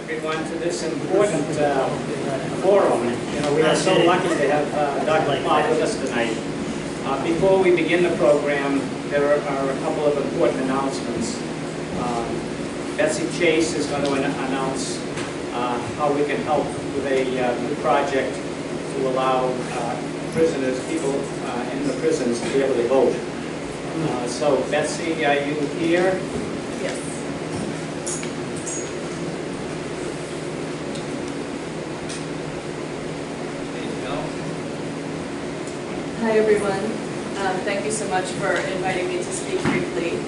everyone to this important forum. You know, we are so lucky to have Dr. Plaud with us tonight. Before we begin the program, there are a couple of important announcements. Betsy Chase is going to announce how we can help with a new project to allow prisoners, people in the prisons, to be able to vote. So, Betsy, are you here? Yes. Hi, everyone. Thank you so much for inviting me to speak briefly.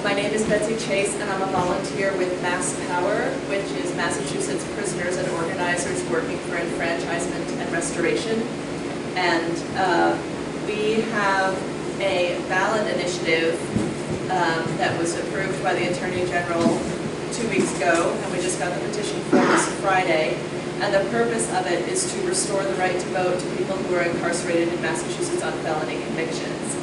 My name is Betsy Chase, and I'm a volunteer with Mass Power, which is Massachusetts Prisoners and Organizers Working for Enfranchisement and Restoration. And we have a ballot initiative that was approved by the Attorney General 2 weeks ago, and we just got the petition form this Friday. And the purpose of it is to restore the right to vote to people who are incarcerated in Massachusetts on felony convictions.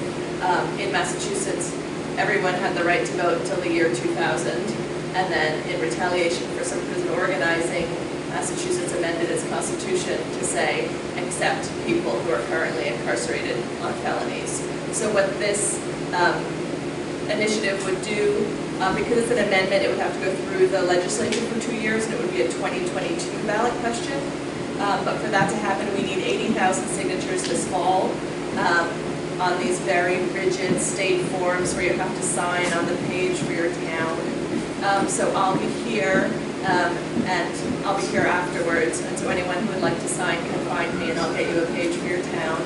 In Massachusetts, everyone had the right to vote until the year 2000, and then in retaliation for some prison organizing, Massachusetts amended its constitution to say, accept people who are currently incarcerated on felonies. So what this initiative would do, because it's an amendment, it would have to go through the legislature for 2 years, and it would be a 2022 ballot question. But for that to happen, we need 80,000 signatures this fall on these very rigid state forms where you have to sign on the page for your town. So I'll be here, and I'll be here afterwards, and so anyone who would like to sign can find me, and I'll get you a page for your town.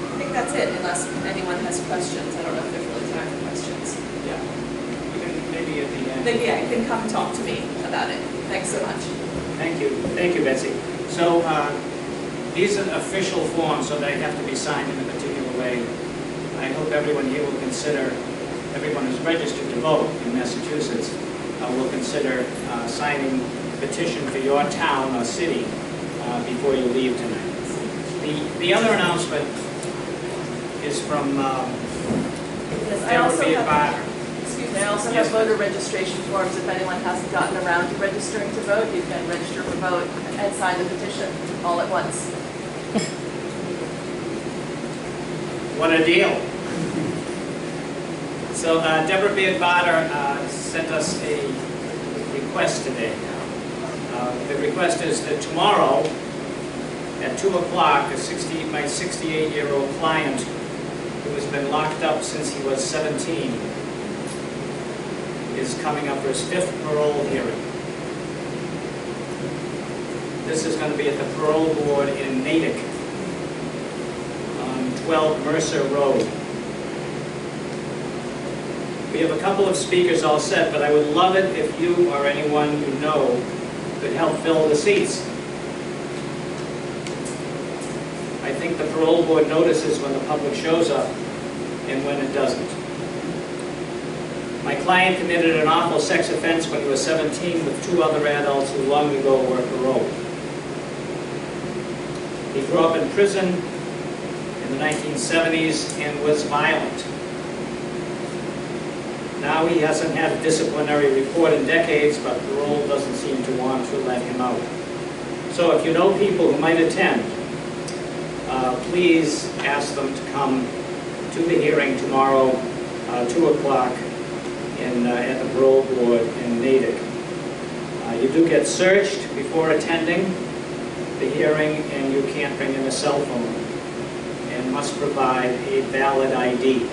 I think that's it, unless anyone has questions. I don't know if there's really time for questions. Yeah. Maybe at the end. Maybe I can come talk to me about it. Thanks so much. Thank you. Thank you, Betsy. So these are official forms, so they have to be signed in a particular way. I hope everyone here will consider, everyone who's registered to vote in Massachusetts will consider signing a petition for your town or city before you leave tonight. The other announcement is from I also have voter registration forms. If anyone hasn't gotten around to registering to vote, you can register for vote and sign the petition all at once. What a deal. So Deborah Beard-Barter sent us a request today. The request is that tomorrow at 2 o'clock, my 68-year-old client, who has been locked up since he was 17, is coming up for his 5th parole hearing. This is going to be at the parole board in Natick on 12 Mercer Road. We have a couple of speakers all set, but I would love it if you or anyone you know could help fill the seats. I think the parole board notices when the public shows up and when it doesn't. My client committed an awful sex offense when he was 17 with 2 other adults who long ago were paroled. He grew up in prison in the 1970s and was violent. Now he hasn't had a disciplinary report in decades, but parole doesn't seem to want to let him out. So if you know people who might attend, please ask them to come to the hearing tomorrow, 2 o'clock at the parole board in Natick. You do get searched before attending the hearing, and you can't bring in a cell phone and must provide a valid ID.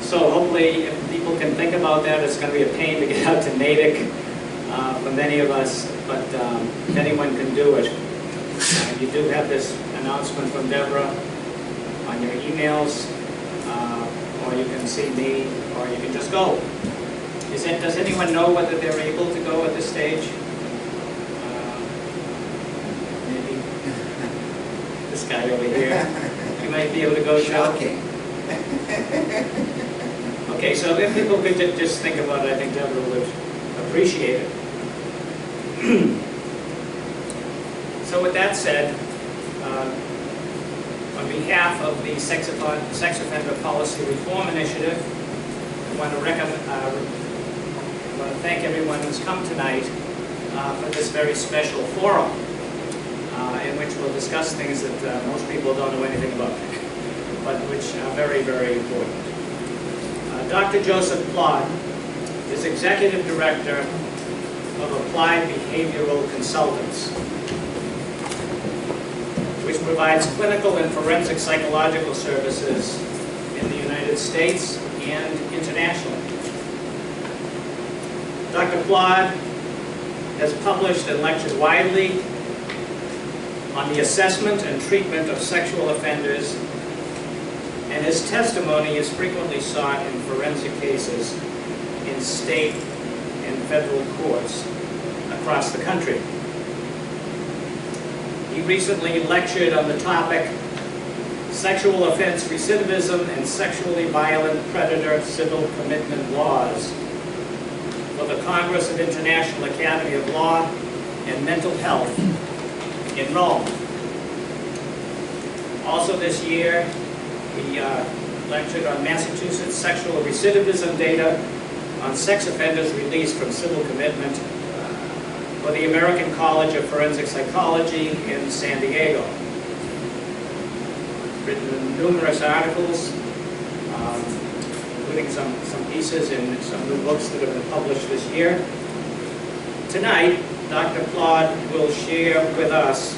So hopefully, if people can think about that, it's going to be a pain to get out to Natick for many of us, but if anyone can do it. You do have this announcement from Deborah on your emails, or you can see me, or you can just go. Does anyone know whether they're able to go at this stage? Maybe this guy over here. You might be able to go, Joe. Okay. Okay, so if people could just think about it, I think Deborah would appreciate it. So with that said, on behalf of the Sex Offender Policy Reform Initiative, I want to I want to thank everyone who's come tonight for this very special forum in which we'll discuss things that most people don't know anything about, but which are very, very important. Dr. Joseph Plaud is Executive Director of Applied Behavioral Consultants, which provides clinical and forensic psychological services in the United States and internationally. Dr. Plaud has published and lectured widely on the assessment and treatment of sexual offenders, and his testimony is frequently sought in forensic cases in state and federal courts across the country. He recently lectured on the topic, Sexual Offense Recidivism and Sexually Violent Predator Civil Commitment Laws for the Congress of International Academy of Law and Mental Health in Rome. Also this year, he lectured on Massachusetts sexual recidivism data on sex offenders released from civil commitment for the American College of Forensic Psychology in San Diego. Written numerous articles, including some pieces in some new books that have been published this year. Tonight, Dr. Plaud will share with us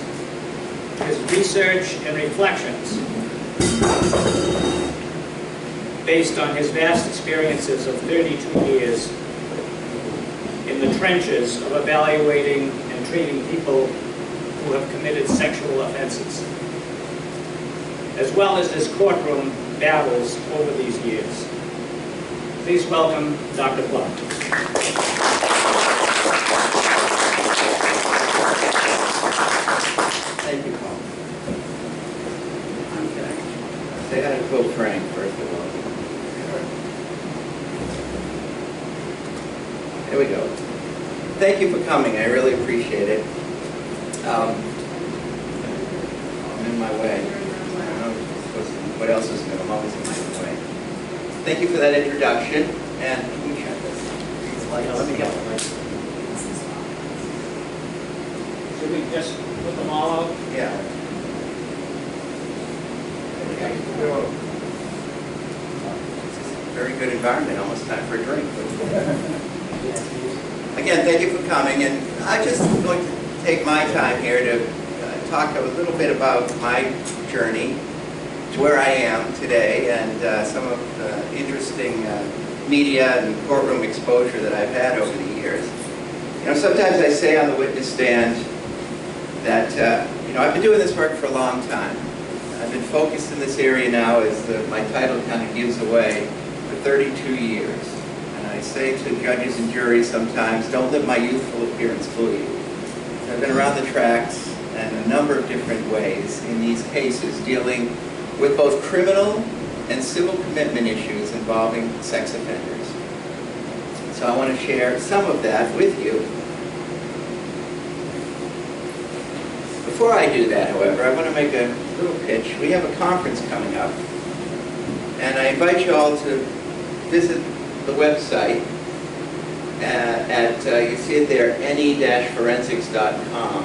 his research and reflections based on his vast experiences of 32 years in the trenches of evaluating and treating people who have committed sexual offenses, as well as his courtroom battles over these years. Please welcome Dr. Plaud. Thank you, Paul. Okay. Say hi to Pope Frank, first of all. There we go. Thank you for coming. I really appreciate it. I'm in my way. I don't know what else is going to, I'm always in my way. Thank you for that introduction. And can we check this? These lights. Let me get the lights. Should we just put them all out? Yeah. Okay. Very good environment. Almost time for a drink. Again, thank you for coming, and I'm just going to take my time here to talk a little bit about my journey to where I am today, and some of the interesting media and courtroom exposure that I've had over the years. You know, sometimes I say on the witness stand that you know, I've been doing this work for a long time. I've been focused in this area now, as my title kind of gives away, for 32 years. I say to judges and juries sometimes, don't let my youthful appearance fool you. I've been around the tracks in a number of different ways in these cases dealing with both criminal and civil commitment issues involving sex offenders. So I want to share some of that with you. Before I do that, however, I want to make a little pitch. We have a conference coming up, and I invite you all to visit the website you see it there, ne-forensics.com.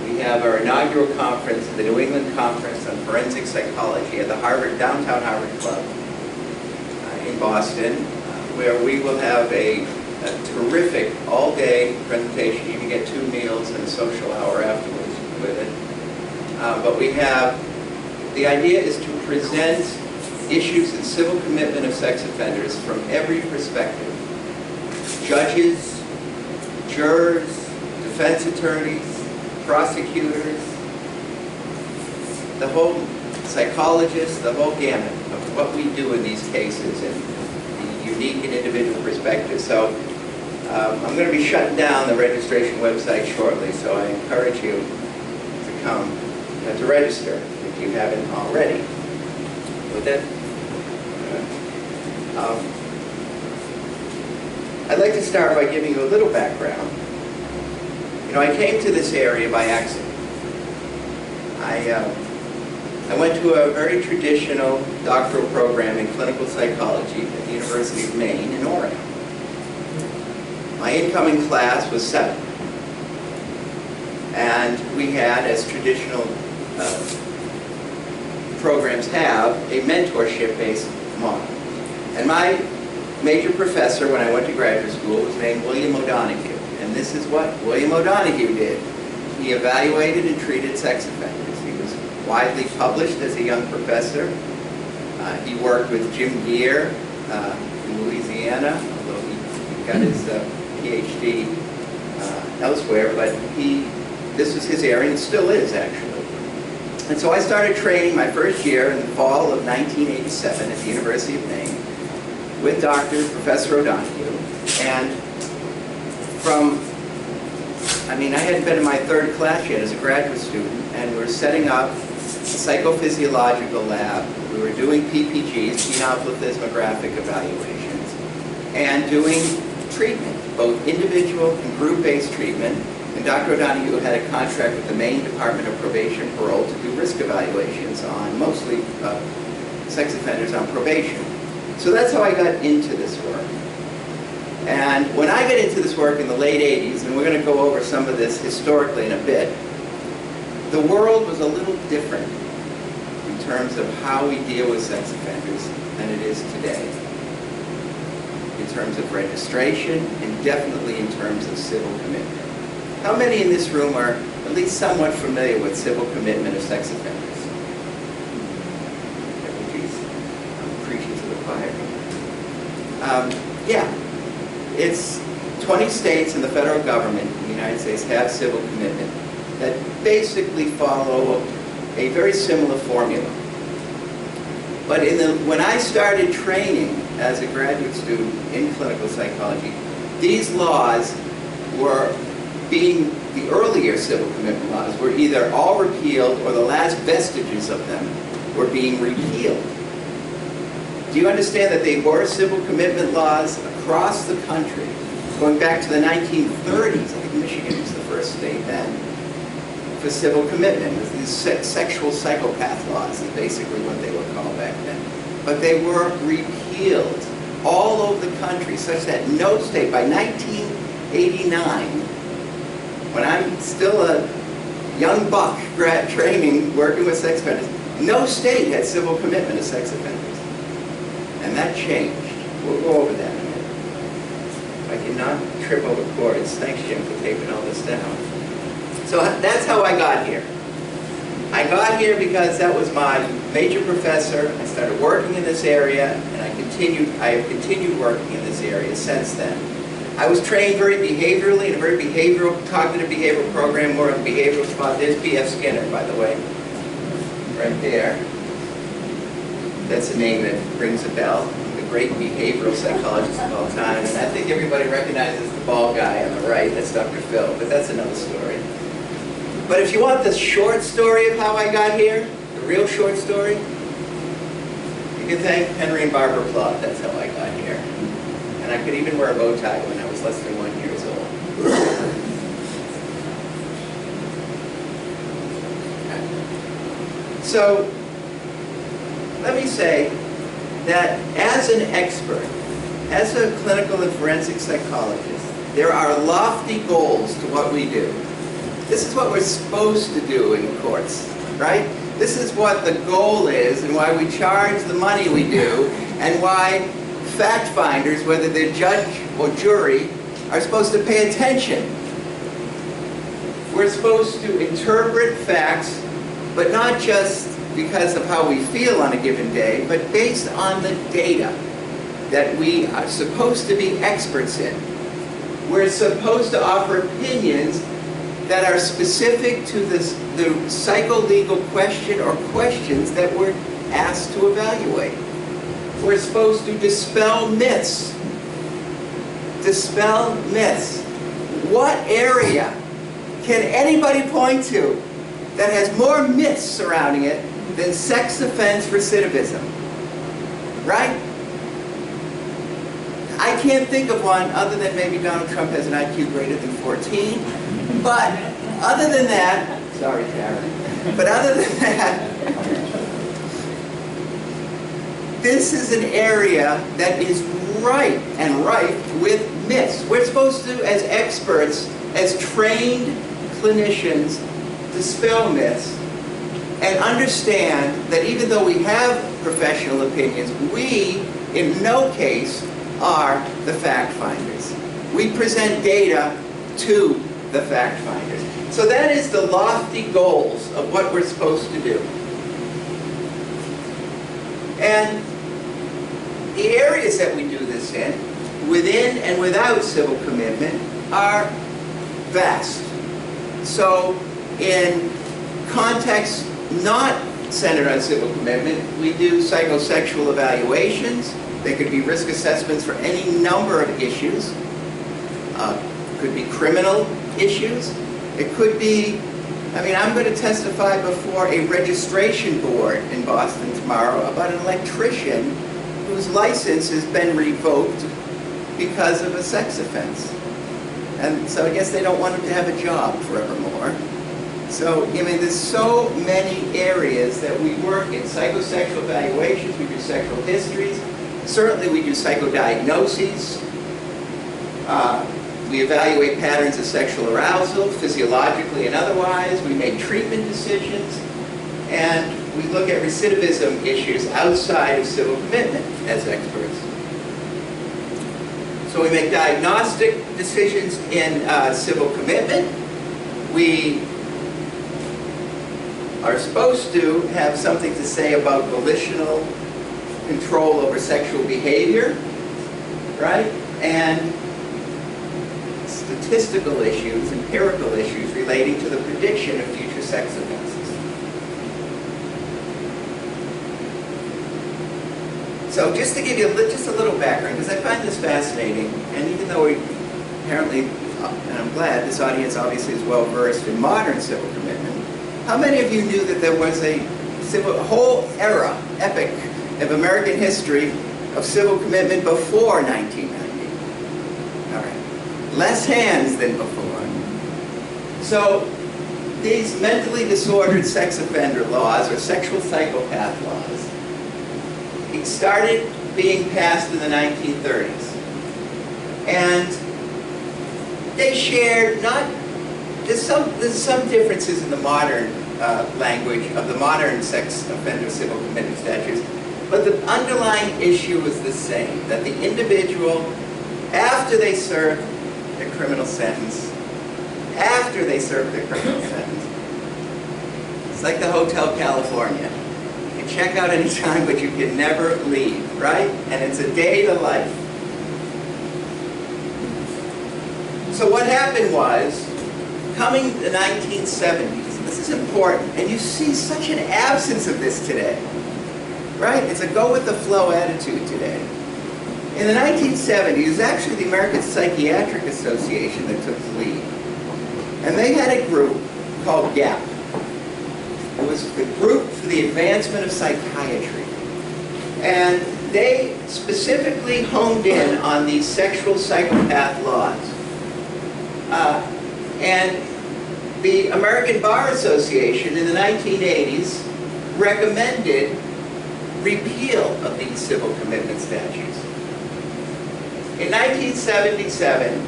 We have our inaugural conference, the New England Conference on Forensic Psychology at the downtown Harvard Club in Boston, where we will have a terrific all-day presentation. You can get 2 meals and a social hour afterwards with it. But we have, the idea is to present issues in civil commitment of sex offenders from every perspective. Judges, jurors, defense attorneys, prosecutors, the whole psychologists, the whole gamut of what we do in these cases and the unique and individual perspectives. So I'm going to be shutting down the registration website shortly, so I encourage you to come to register if you haven't already. With that, I'd like to start by giving you a little background. You know, I came to this area by accident. I went to a very traditional doctoral program in clinical psychology at the University of Maine in Oregon. My incoming class was 7. And we had, as traditional programs have, a mentorship-based model. And my major professor when I went to graduate school was named William O'Donoghue. And this is what William O'Donoghue did. He evaluated and treated sex offenders. He was widely published as a young professor. He worked with Jim Geer in Louisiana, although he got his PhD elsewhere, but this was his area, and still is, actually. And so I started training my first year in the fall of 1987 at the University of Maine with Professor O'Donoghue. And I hadn't been in my 3rd class yet as a graduate student, and we were setting up a psychophysiological lab. We were doing PPGs, penile plethysmographic evaluations, and doing treatment, both individual and group-based treatment. And Dr. O'Donoghue had a contract with the Maine Department of Probation and Parole to do risk evaluations on mostly sex offenders on probation. So that's how I got into this work. And when I got into this work in the late 80s, and we're going to go over some of this historically in a bit, the world was a little different in terms of how we deal with sex offenders than it is today. In terms of registration, and definitely in terms of civil commitment. How many in this room are at least somewhat familiar with civil commitment of sex offenders? Oh, geez, I'm preaching to the choir. Yeah, it's 20 states and the federal government in the United States have civil commitment that basically follow a very similar formula. But when I started training as a graduate student in clinical psychology, these laws were the earlier civil commitment laws were either all repealed or the last vestiges of them were being repealed. Do you understand that they were civil commitment laws across the country, going back to the 1930s? I think Michigan was the first state then for civil commitment. These sexual psychopath laws is basically what they were called back then. But they were repealed all over the country, such that no state, by 1989, when I'm still a young buck training, working with sex offenders, no state had civil commitment of sex offenders. And that changed. We'll go over that in a minute. If I cannot trip over cords. Thanks, Jim, for taping all this down. So that's how I got here. I got here because that was my major professor. I started working in this area, and I have continued working in this area since then. I was trained very behaviorally in a very cognitive behavioral program, more of a behavioral spot. There's B.F. Skinner, by the way, right there. That's a name that rings a bell. The great behavioral psychologist of all time. And I think everybody recognizes the bald guy on the right. That's Dr. Phil, but that's another story. But if you want the short story of how I got here, the real short story, you can thank Henry and Barbara Plaud. That's how I got here. And I could even wear a bow tie when I was less than 1 year old. So, let me say that as an expert, as a clinical and forensic psychologist, there are lofty goals to what we do. This is what we're supposed to do in the courts, right? This is what the goal is, and why we charge the money we do, and why fact finders, whether they're judge or jury, are supposed to pay attention. We're supposed to interpret facts, but not just because of how we feel on a given day, but based on the data that we are supposed to be experts in. We're supposed to offer opinions that are specific to the psycholegal question or questions that we're asked to evaluate. We're supposed to dispel myths. Dispel myths. What area can anybody point to that has more myths surrounding it than sex offense recidivism? Right? I can't think of one other than maybe Donald Trump has an IQ greater than 14. But other than that, sorry, Karen, but other than that, this is an area that is ripe and rife with myths. We're supposed to, as experts, as trained clinicians, dispel myths and understand that even though we have professional opinions, we, in no case, are the fact finders. We present data to the fact finders. So that is the lofty goals of what we're supposed to do. And the areas that we do this in, within and without civil commitment, are vast. So in contexts not centered on civil commitment, we do psychosexual evaluations. They could be risk assessments for any number of issues. Could be criminal issues. It could be, I'm going to testify before a registration board in Boston tomorrow about an electrician whose license has been revoked because of a sex offense. And so I guess they don't want him to have a job forevermore. So, there's so many areas that we work in. Psychosexual evaluations, we do sexual histories. Certainly we do psychodiagnoses. We evaluate patterns of sexual arousal, physiologically and otherwise. We make treatment decisions. And we look at recidivism issues outside of civil commitment as experts. So we make diagnostic decisions in civil commitment. We are supposed to have something to say about volitional control over sexual behavior, right? And statistical issues, empirical issues relating to the prediction of future sex offenses. So just to give you just a little background, because I find this fascinating, and even though we apparently, and I'm glad, this audience obviously is well versed in modern civil commitment, how many of you knew that there was a whole era, epic, of American history of civil commitment before 1990? All right. Less hands than before. So these mentally disordered sex offender laws, or sexual psychopath laws, it started being passed in the 1930s. And they shared there's some differences in the modern language of the modern sex offender civil commitment statutes, but the underlying issue is the same, that the individual, after they serve their criminal sentence, it's like the Hotel California. You can check out anytime, but you can never leave, right? And it's a day to life. So what happened was, coming the 1970s, this is important, and you see such an absence of this today, right? It's a go-with-the-flow attitude today. In the 1970s, it was actually the American Psychiatric Association that took the lead. And they had a group called GAP. It was the Group for the Advancement of Psychiatry. And they specifically honed in on these sexual psychopath laws. And the American Bar Association in the 1980s recommended repeal of these civil commitment statutes. In 1977,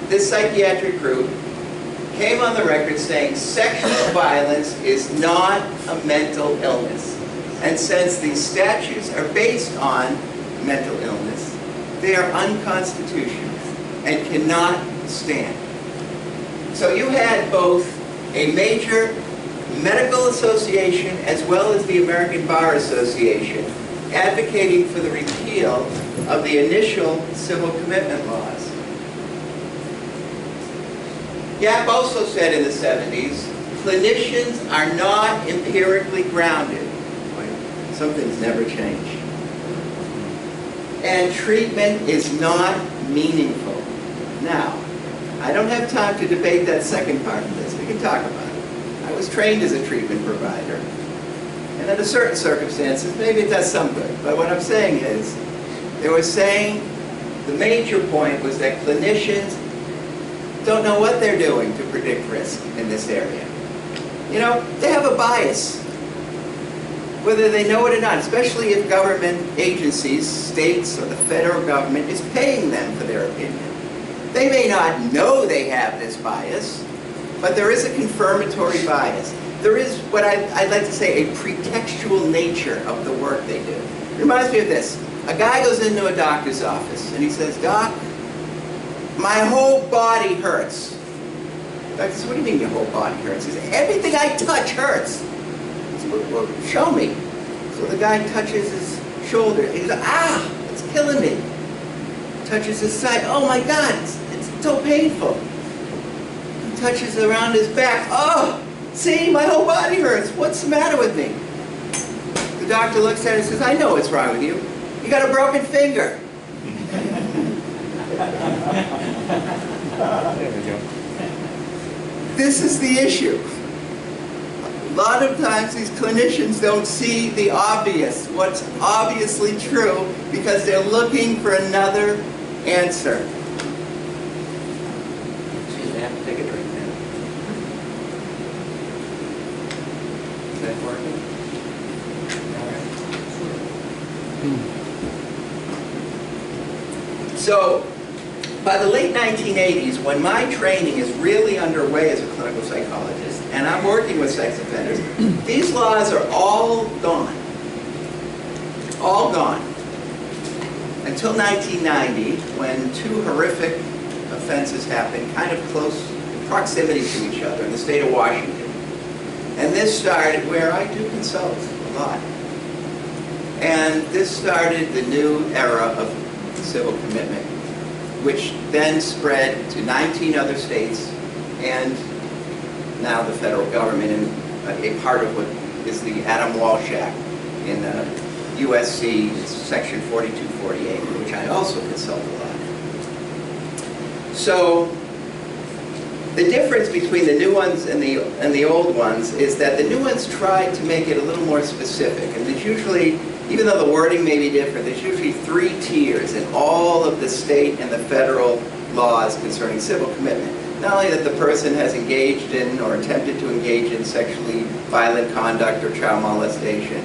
this psychiatric group came on the record saying sexual violence is not a mental illness. And since these statutes are based on mental illness, they are unconstitutional and cannot stand. So you had both a major medical association as well as the American Bar Association advocating for the repeal of the initial civil commitment laws. GAP also said in the 70s, clinicians are not empirically grounded. Some things never change. And treatment is not meaningful. Now, I don't have time to debate that second part of this. We can talk about it. I was trained as a treatment provider. And under certain circumstances, maybe it does some good. But what I'm saying is, they were saying the major point was that clinicians don't know what they're doing to predict risk in this area. You know, they have a bias. whether they know it or not, especially if government agencies, states, or the federal government is paying them for their opinion. They may not know they have this bias, but there is a confirmatory bias. There is what I'd like to say a pretextual nature of the work they do. It reminds me of this. A guy goes into a doctor's office and he says, "Doc, my whole body hurts." The doctor says, "What do you mean your whole body hurts?" He says, "Everything I touch hurts." He says, "Well, show me." So the guy touches his shoulder. He goes, "Ah, it's killing me." Touches his side. "Oh my God, it's so painful." He touches around his back. "Oh, see, my whole body hurts. What's the matter with me?" The doctor looks at him and says, "I know what's wrong with you. You got a broken finger." There we go. This is the issue. A lot of times these clinicians don't see the obvious, what's obviously true, because they're looking for another answer. Excuse me, I have to take a drink now. Is that working? All right. So, by the late 1980s, when my training is really underway as a clinical psychologist, and I'm working with sex offenders, these laws are all gone. All gone. Until 1990, when two horrific offenses happened, kind of close proximity to each other in the state of Washington. And this started where I do consult a lot. And this started the new era of civil commitment, which then spread to 19 other states and now the federal government, and a part of what is the Adam Walsh Act in USC section 4248, which I also consult a lot. So the difference between the new ones and the old ones is that the new ones tried to make it a little more specific, and there's usually, even though the wording may be different, there's usually 3 tiers in all of the state and the federal laws concerning civil commitment. Not only that the person has engaged in or attempted to engage in sexually violent conduct or child molestation,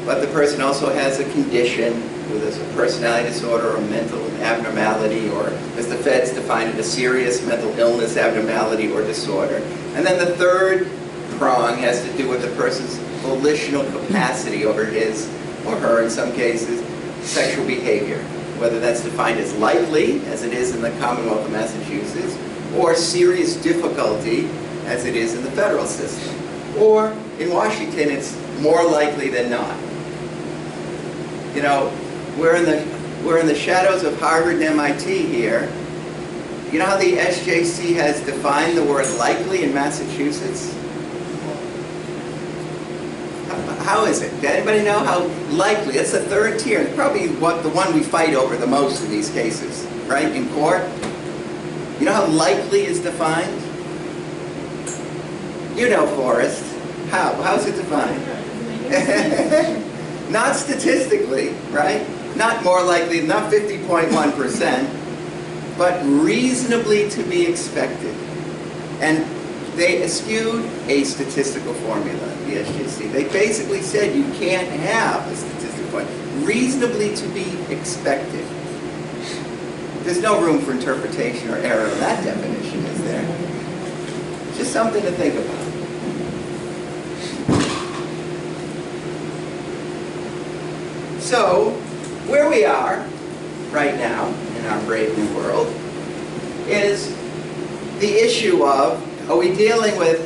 but the person also has a condition, whether it's a personality disorder or mental abnormality, or as the feds define it, a serious mental illness, abnormality, or disorder. And then the third prong has to do with the person's volitional capacity over his or her, in some cases, sexual behavior, whether that's defined as likely, as it is in the Commonwealth of Massachusetts, or serious difficulty, as it is in the federal system. Or, in Washington, it's more likely than not. You know, we're in the shadows of Harvard and MIT here. You know how the SJC has defined the word likely in Massachusetts? How is it? Does anybody know how likely? That's the third tier. It's probably the one we fight over the most in these cases, right, in court. You know how likely is defined? You know, Forrest. How's it defined? Not statistically, right? Not more likely, not 50.1%, but reasonably to be expected. And they eschewed a statistical formula, the SJC. They basically said you can't have a statistical formula. Reasonably to be expected. There's no room for interpretation or error in that definition, is there? Just something to think about. So, where we are right now in our brave new world is the issue of, are we dealing with,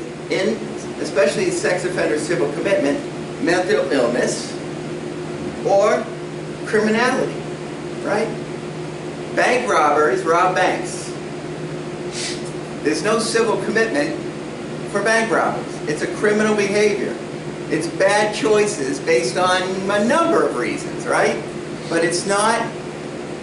especially sex offender civil commitment, mental illness or criminality, right? Bank robbers rob banks. There's no civil commitment for bank robbers. It's a criminal behavior. It's bad choices based on a number of reasons, right? But it's not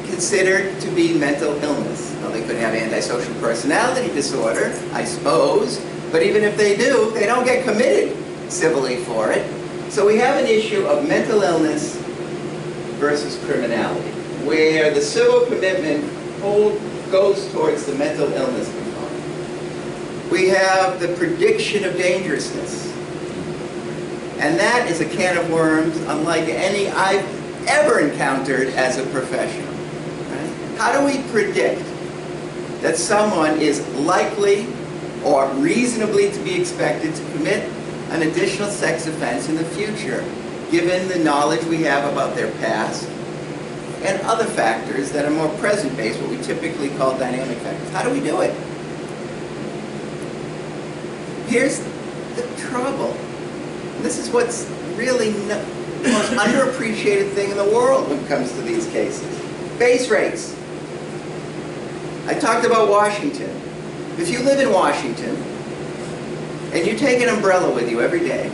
considered to be mental illness. Well, they could have antisocial personality disorder, I suppose, but even if they do, they don't get committed civilly for it. So we have an issue of mental illness versus criminality, where the civil commitment goes towards the mental illness component. We have the prediction of dangerousness. And that is a can of worms unlike any I've ever encountered as a professional. Right? How do we predict that someone is likely or reasonably to be expected to commit an additional sex offense in the future, given the knowledge we have about their past and other factors that are more present-based, what we typically call dynamic factors? How do we do it? Here's the trouble. This is what's really the most underappreciated thing in the world when it comes to these cases. Base rates. I talked about Washington. If you live in Washington and you take an umbrella with you every day,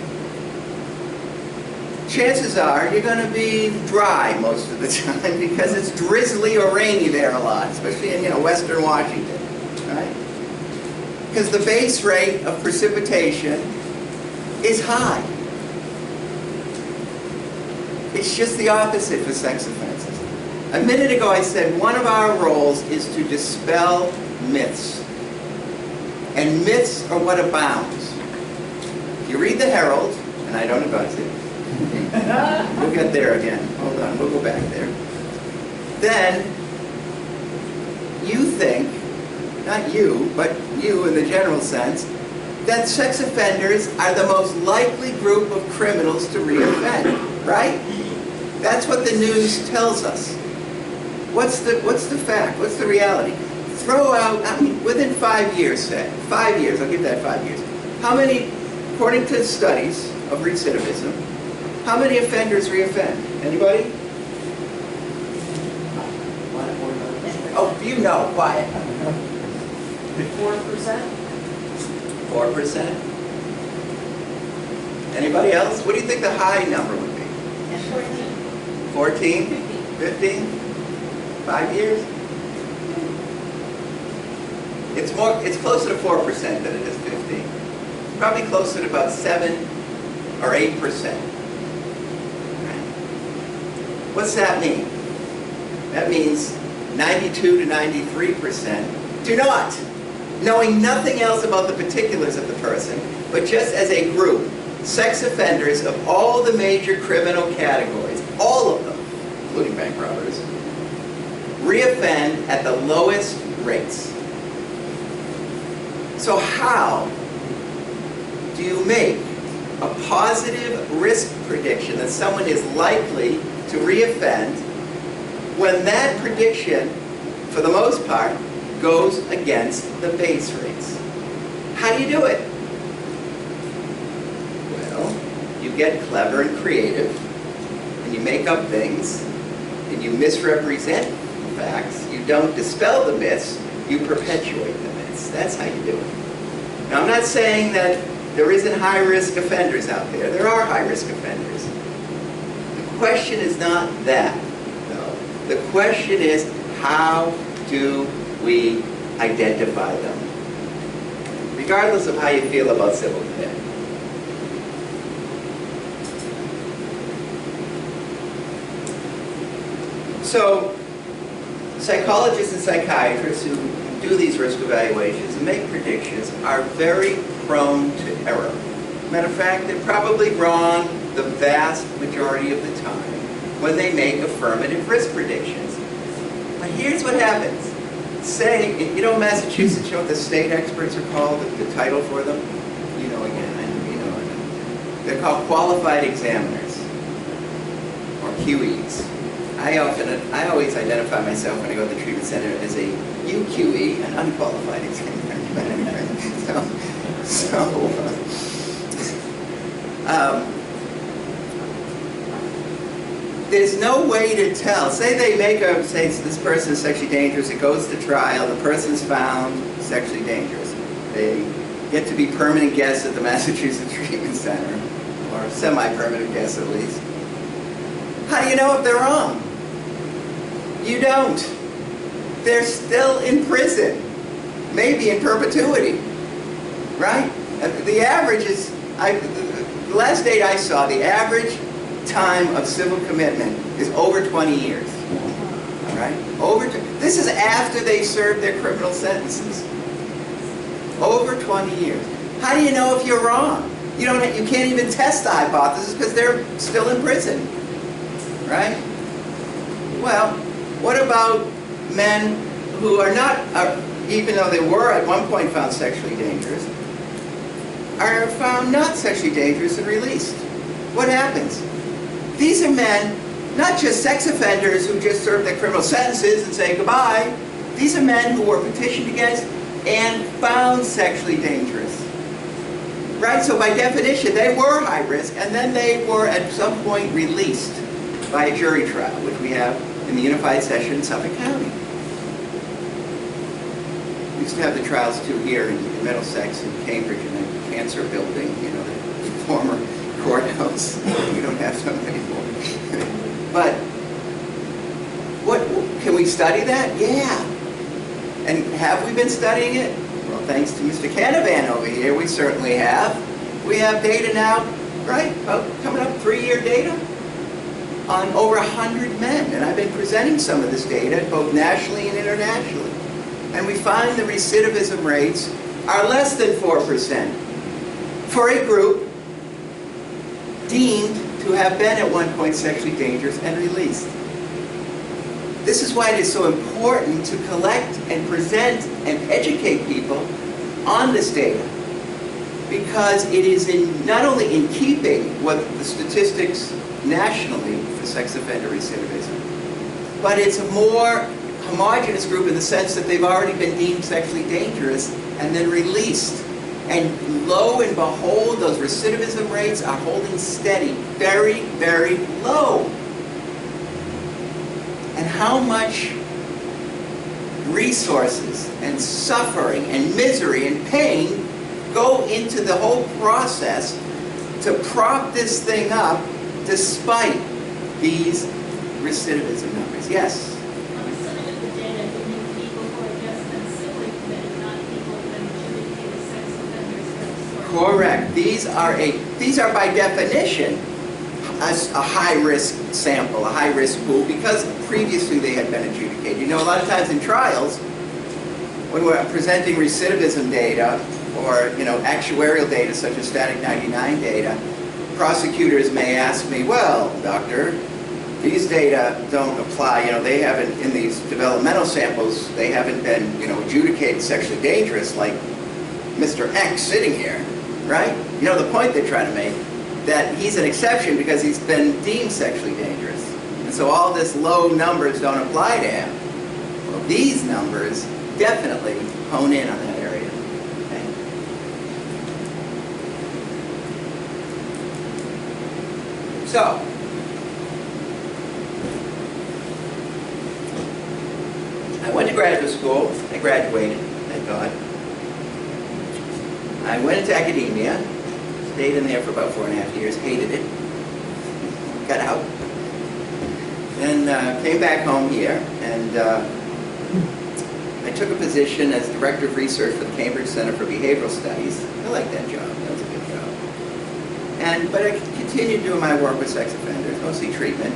chances are you're going to be dry most of the time because it's drizzly or rainy there a lot, especially in western Washington, right? Because the base rate of precipitation is high. It's just the opposite for sex offenses. A minute ago I said one of our roles is to dispel myths. And myths are what abounds. If you read the Herald, and I don't advise it, we'll get there again. Hold on, we'll go back there. Then you think, not you, but you in the general sense, that sex offenders are the most likely group of criminals to reoffend, right? That's what the news tells us. What's the fact? What's the reality? Throw out, I mean, within 5 years, say, 5 years, I'll give that 5 years. How many, according to studies of recidivism, how many offenders reoffend? Anybody? Oh, you know, quiet. 4%? 4%? Anybody else? What do you think the high number would be? 14? 15? 5 years? It's closer to 4% than it is 15. Probably closer to about 7 or 8%. What's that mean? That means 92 to 93% do not, knowing nothing else about the particulars of the person, but just as a group, sex offenders of all the major criminal categories, all of them, including bank robbers, reoffend at the lowest rates. So how do you make a positive risk prediction that someone is likely to reoffend when that prediction, for the most part, goes against the base rates? How do you do it? Well, you get clever and creative, and you make up things, and you misrepresent facts. You don't dispel the myths, you perpetuate the myths. That's how you do it. Now, I'm not saying that there isn't high-risk offenders out there. There are high-risk offenders. The question is not that, no. The question is, how do we identify them? Regardless of how you feel about civil commitment. So, psychologists and psychiatrists who do these risk evaluations and make predictions are very prone to error. Matter of fact, they're probably wrong the vast majority of the time when they make affirmative risk predictions. But here's what happens. Say, Massachusetts, you know what the state experts are called, the title for them? You know again, they're called qualified examiners, or QEs. I always identify myself when I go to the treatment center as a UQE, an unqualified examiner. There's no way to tell. Say this person is sexually dangerous, it goes to trial, the person's found sexually dangerous. They get to be permanent guests at the Massachusetts Treatment Center, or semi-permanent guests at least. How do you know if they're wrong? You don't. They're still in prison, maybe in perpetuity, right? The average is, the last date I saw, the average time of civil commitment is over 20 years, all right? This is after they serve their criminal sentences. Over 20 years. How do you know if you're wrong? You can't even test the hypothesis because they're still in prison, right? Well, what about men who are not, even though they were at one point found sexually dangerous, are found not sexually dangerous and released? What happens? These are men, not just sex offenders who just serve their criminal sentences and say goodbye. These are men who were petitioned against and found sexually dangerous. Right? So by definition, they were high risk, and then they were at some point released by a jury trial, which we have in the Unified Session in Suffolk County. We used to have the trials too here in Middlesex and Cambridge in the cancer building, you know, the former courthouse. We don't have them anymore. But what can we study that? Yeah. And have we been studying it? Well, thanks to Mr. Canavan over here, we certainly have. We have data now, right, about coming up 3-year data on over 100 men. And I've been presenting some of this data, both nationally and internationally. And we find the recidivism rates are less than 4% for a group deemed to have been at one point sexually dangerous and released. This is why it is so important to collect and present and educate people on this data, because it is not only in keeping with the statistics nationally for sex offender recidivism, but it's a more homogeneous group in the sense that they've already been deemed sexually dangerous and then released. And lo and behold, those recidivism rates are holding steady, very, very low. And how much resources and suffering and misery and pain go into the whole process to prop this thing up despite these recidivism numbers. Yes? I'm assuming that the data you mean people who are just been civilly committed, not people who have been adjudicated sex offenders for the sort of... Correct. These are by definition a high-risk sample, a high-risk pool, because previously they had been adjudicated. You know, a lot of times in trials, when we're presenting recidivism data or, you know, actuarial data such as static 99 data, prosecutors may ask me, well, doctor, these data don't apply, you know, they haven't, in these developmental samples, they haven't been, you know, adjudicated sexually dangerous like Mr. X sitting here, right? You know the point they're trying to make, that he's an exception because he's been deemed sexually dangerous. And so all this low numbers don't apply to him. Well, these numbers definitely hone in on that area. Okay? So, I went to graduate school. I graduated, thank God. I went into academia. Stayed in there for about 4.5 years, hated it, got out. Then came back home here, and I took a position as Director of Research for the Cambridge Center for Behavioral Studies. I liked that job, that was a good job. But I continued doing my work with sex offenders, mostly treatment.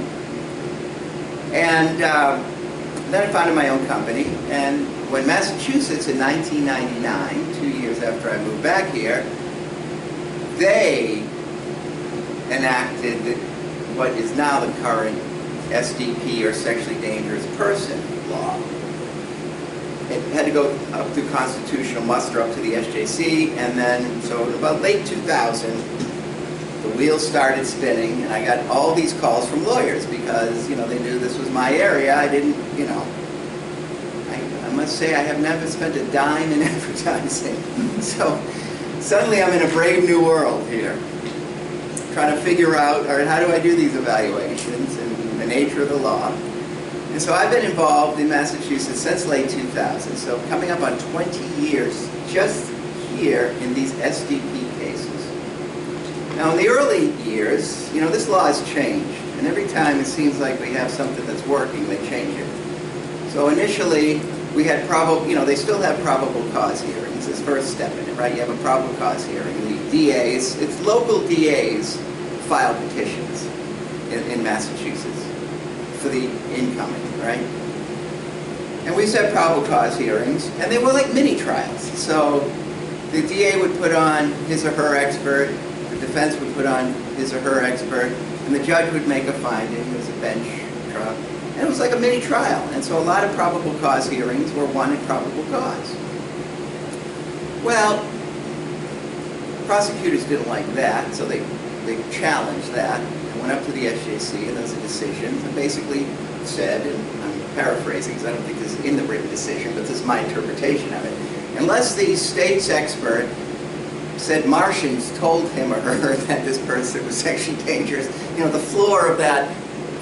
And then I founded my own company, and when Massachusetts in 1999, 2 years after I moved back here, they enacted what is now the current SDP, or sexually dangerous person law. It had to go up through constitutional muster up to the SJC, and then, so in about late 2000, the wheels started spinning, and I got all these calls from lawyers because, you know, they knew this was my area. I didn't, you know, I must say I have never spent a dime in advertising. So suddenly I'm in a brave new world here, trying to figure out, all right, how do I do these evaluations and the nature of the law. And so I've been involved in Massachusetts since late 2000, so coming up on 20 years just here in these SDP cases. Now in the early years, you know, this law has changed, and every time it seems like we have something that's working, they change it. So initially, we had probable, you know, they still have probable cause hearings as first step in it, right? You have a probable cause hearing. The DAs, it's local DAs file petitions in Massachusetts for the incoming, right? And we set probable cause hearings, and they were like mini trials. So the DA would put on his or her expert, The defense would put on his or her expert, and the judge would make a finding. It was a bench trial. And it was like a mini trial. And so a lot of probable cause hearings were won at probable cause. Well, prosecutors didn't like that, so they challenged that and went up to the SJC, and there was a decision and basically said, and I'm paraphrasing because I don't think this is in the written decision, but this is my interpretation of it. Unless the state's expert said Martians told him or her that this person was sexually dangerous, the floor of that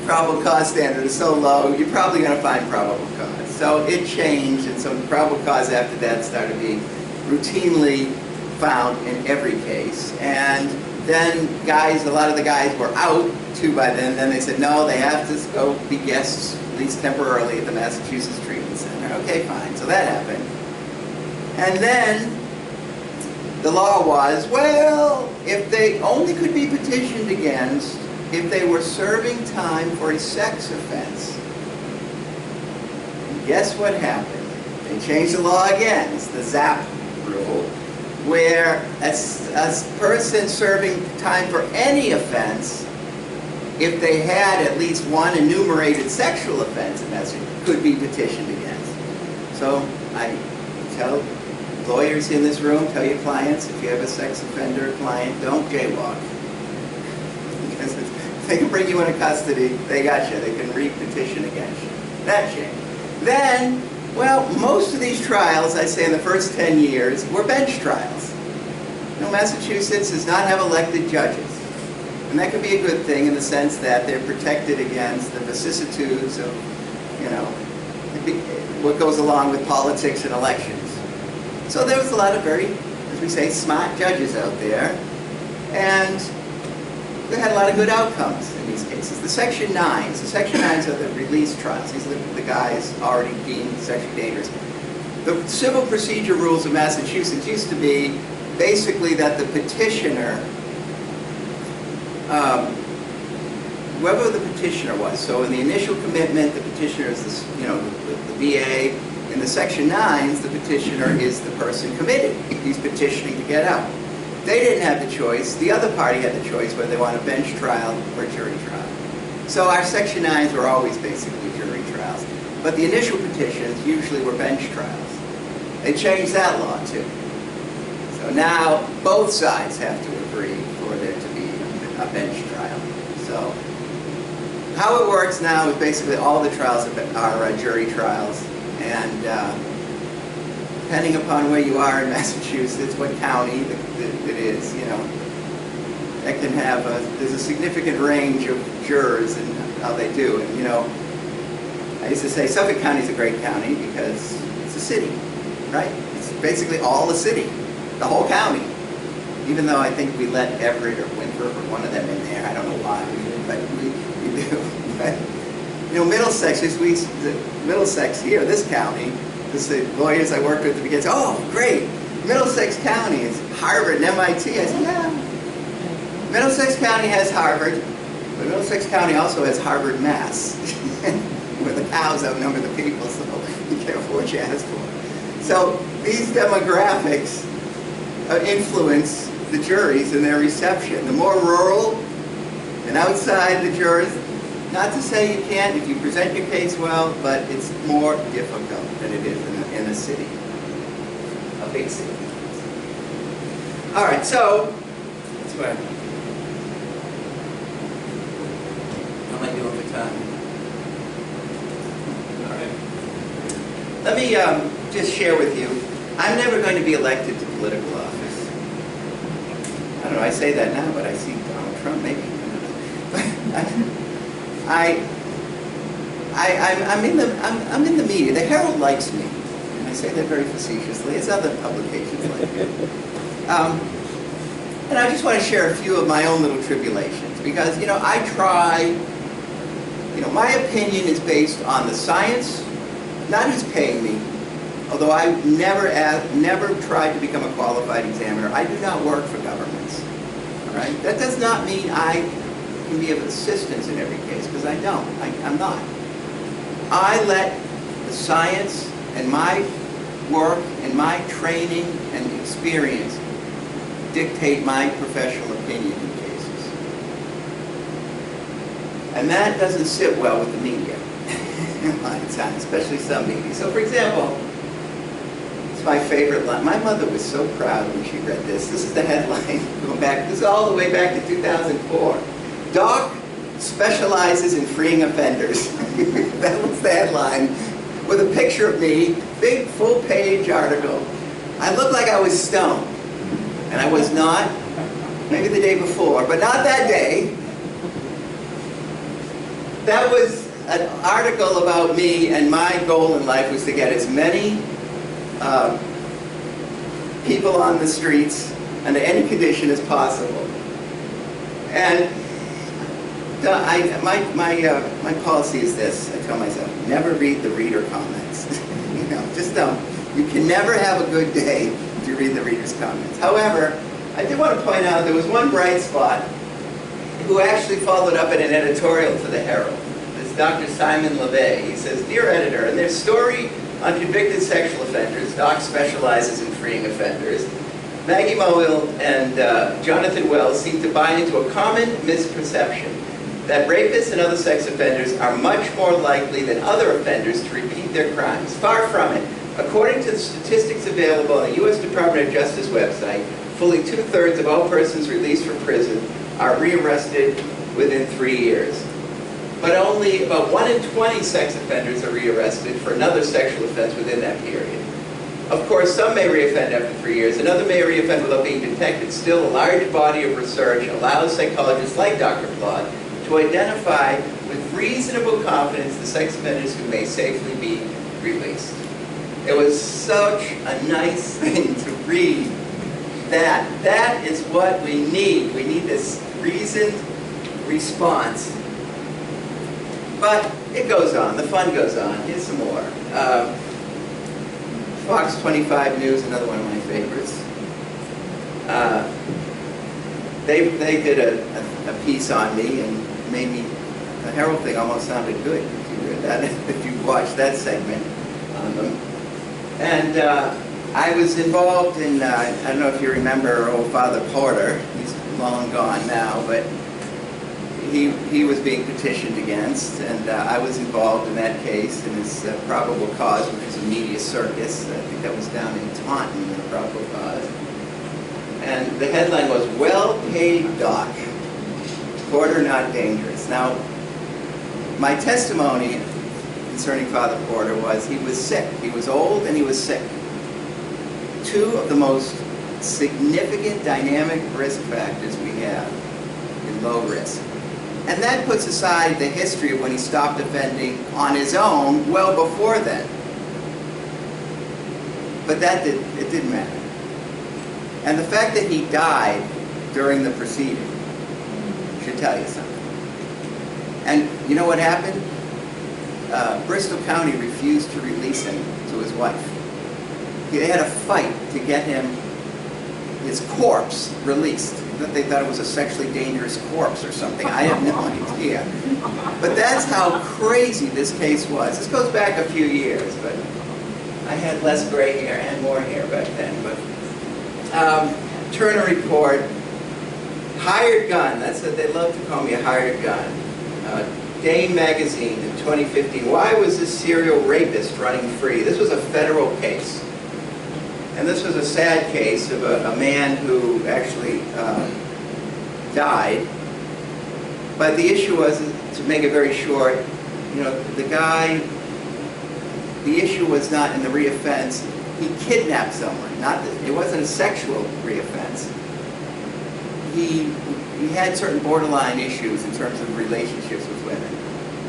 probable cause standard is so low, you're probably going to find probable cause. So it changed, and so the probable cause after that started being routinely found in every case. And then a lot of the guys were out too by then. Then they said, no, they have to go be guests, at least temporarily, at the Massachusetts Treatment Center. Okay, fine. So that happened. And then the law was, well, if they only could be petitioned against if they were serving time for a sex offense. And guess what happened? They changed the law again. It's the ZAP rule, where a person serving time for any offense, if they had at least one enumerated sexual offense, and that's could be petitioned against. So I tell lawyers in this room, tell your clients, if you have a sex offender client, don't jaywalk. Because if they can bring you into custody, they got you. They can re-petition against you. That changed. Then, well, most of these trials, I say in the first 10 years, were bench trials. Massachusetts does not have elected judges. And that can be a good thing in the sense that they're protected against the vicissitudes of, what goes along with politics and elections. So there was a lot of very, as we say, smart judges out there. And they had a lot of good outcomes in these cases. The Section 9s, are the release trials. These are the guys already deemed sexually dangerous. The civil procedure rules of Massachusetts used to be basically that the petitioner, whoever the petitioner was, so in the initial commitment, the petitioner is the VA. In the Section 9s, the petitioner is the person committed. He's petitioning to get out. They didn't have the choice. The other party had the choice whether they want a bench trial or a jury trial. So our Section 9s were always basically jury trials. But the initial petitions usually were bench trials. They changed that law too. So now both sides have to agree for there to be a bench trial. So how it works now is basically all the trials are jury trials. And depending upon where you are in Massachusetts, what county it is, that can have there's a significant range of jurors and how they do. And I used to say Suffolk County is a great county because it's a city, right? It's basically all the city, the whole county. Even though I think we let Everett or Winthrop or one of them in there, I don't know why, but we do. But, Middlesex, Middlesex here, this county, the lawyers I worked with at the beginning said, oh, great, Middlesex County is Harvard and MIT. I said, yeah. Middlesex County has Harvard, but Middlesex County also has Harvard, Mass, where the cows outnumber the people, so you can't afford what you ask for. So these demographics influence the juries in their reception. The more rural and outside the jurors, not to say you can't if you present your case well, but it's more difficult than it is in a city, a big city. All right, so that's where. How am I doing for time? All right. Let me just share with you. I'm never going to be elected to political office. I don't know. I say that now, but I see Donald Trump maybe. I'm in the media. The Herald likes me, and I say that very facetiously, as other publications like me. And I just want to share a few of my own little tribulations because I try. My opinion is based on the science, not who's paying me. Although I never tried to become a qualified examiner, I do not work for governments. All right, that does not mean I can be of assistance in every case, because I don't. I'm not. I let the science and my work and my training and experience dictate my professional opinion in cases. And that doesn't sit well with the media a lot of times, especially some media. So for example, it's my favorite line. My mother was so proud when she read this. This is the headline going back, this is all the way back to 2004. Doc specializes in freeing offenders. That was the headline, with a picture of me, big full-page article. I looked like I was stoned, and I was not. Maybe the day before, but not that day. That was an article about me, and my goal in life was to get as many people on the streets under any condition as possible. And my policy is this. I tell myself, never read the reader comments. You know, just don't. You can never have a good day if you read the reader's comments. However, I did want to point out there was one bright spot who actually followed up in an editorial for the Herald. This Dr. Simon LeVay. He says, "Dear editor, in their story on convicted sexual offenders, Doc specializes in freeing offenders. Maggie Mowell and Jonathan Wells seem to buy into a common misperception that rapists and other sex offenders are much more likely than other offenders to repeat their crimes. Far from it. According to the statistics available on the U.S. Department of Justice website, fully 2/3 of all persons released from prison are rearrested within 3 years. But only about 1 in 20 sex offenders are rearrested for another sexual offense within that period. Of course, some may reoffend after 3 years, another may reoffend without being detected. Still, a large body of research allows psychologists like Dr. Plaud to identify with reasonable confidence the sex offenders who may safely be released." It was such a nice thing to read. That is what we need. We need this reasoned response. But it goes on. The fun goes on. Here's some more. Fox 25 News, another one of my favorites. They did a piece on me and made me, the Herald thing almost sounded good if you read that, if you watched that segment on them. And I was involved in, I don't know if you remember old Father Porter, he's long gone now, but he was being petitioned against, and I was involved in that case in his probable cause, which was a media circus. I think that was down in Taunton, the probable cause. And the headline was, "Well-paid Doc, Porter not dangerous." Now, my testimony concerning Father Porter was he was sick. He was old and he was sick. Two of the most significant dynamic risk factors we have in low risk. And that puts aside the history of when he stopped offending on his own well before then. But it didn't matter. And the fact that he died during the proceeding should tell you something. And you know what happened? Bristol County refused to release him to his wife. They had a fight to get his corpse released. They thought it was a sexually dangerous corpse or something. I have no idea. But that's how crazy this case was. This goes back a few years, but I had less gray hair and more hair back then. But Turner Report, hired gun. That's what they love to call me, a hired gun. Dame Magazine in 2015. Why was this serial rapist running free? This was a federal case. And this was a sad case of a man who actually died. But the issue was, to make it very short, you know, the issue was not in the reoffense. He kidnapped someone. It wasn't a sexual reoffense. He had certain borderline issues in terms of relationships with women.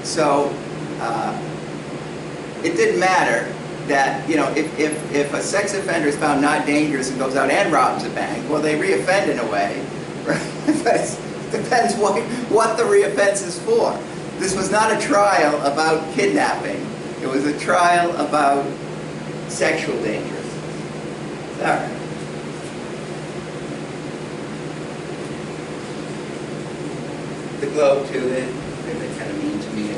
So it didn't matter that, you know, if a sex offender is found not dangerous and goes out and robs a bank, well, they reoffend in a way, right? But it depends what the reoffense is for. This was not a trial about kidnapping. It was a trial about sexual dangerousness. All right. The Globe, too, they're kind of mean to me.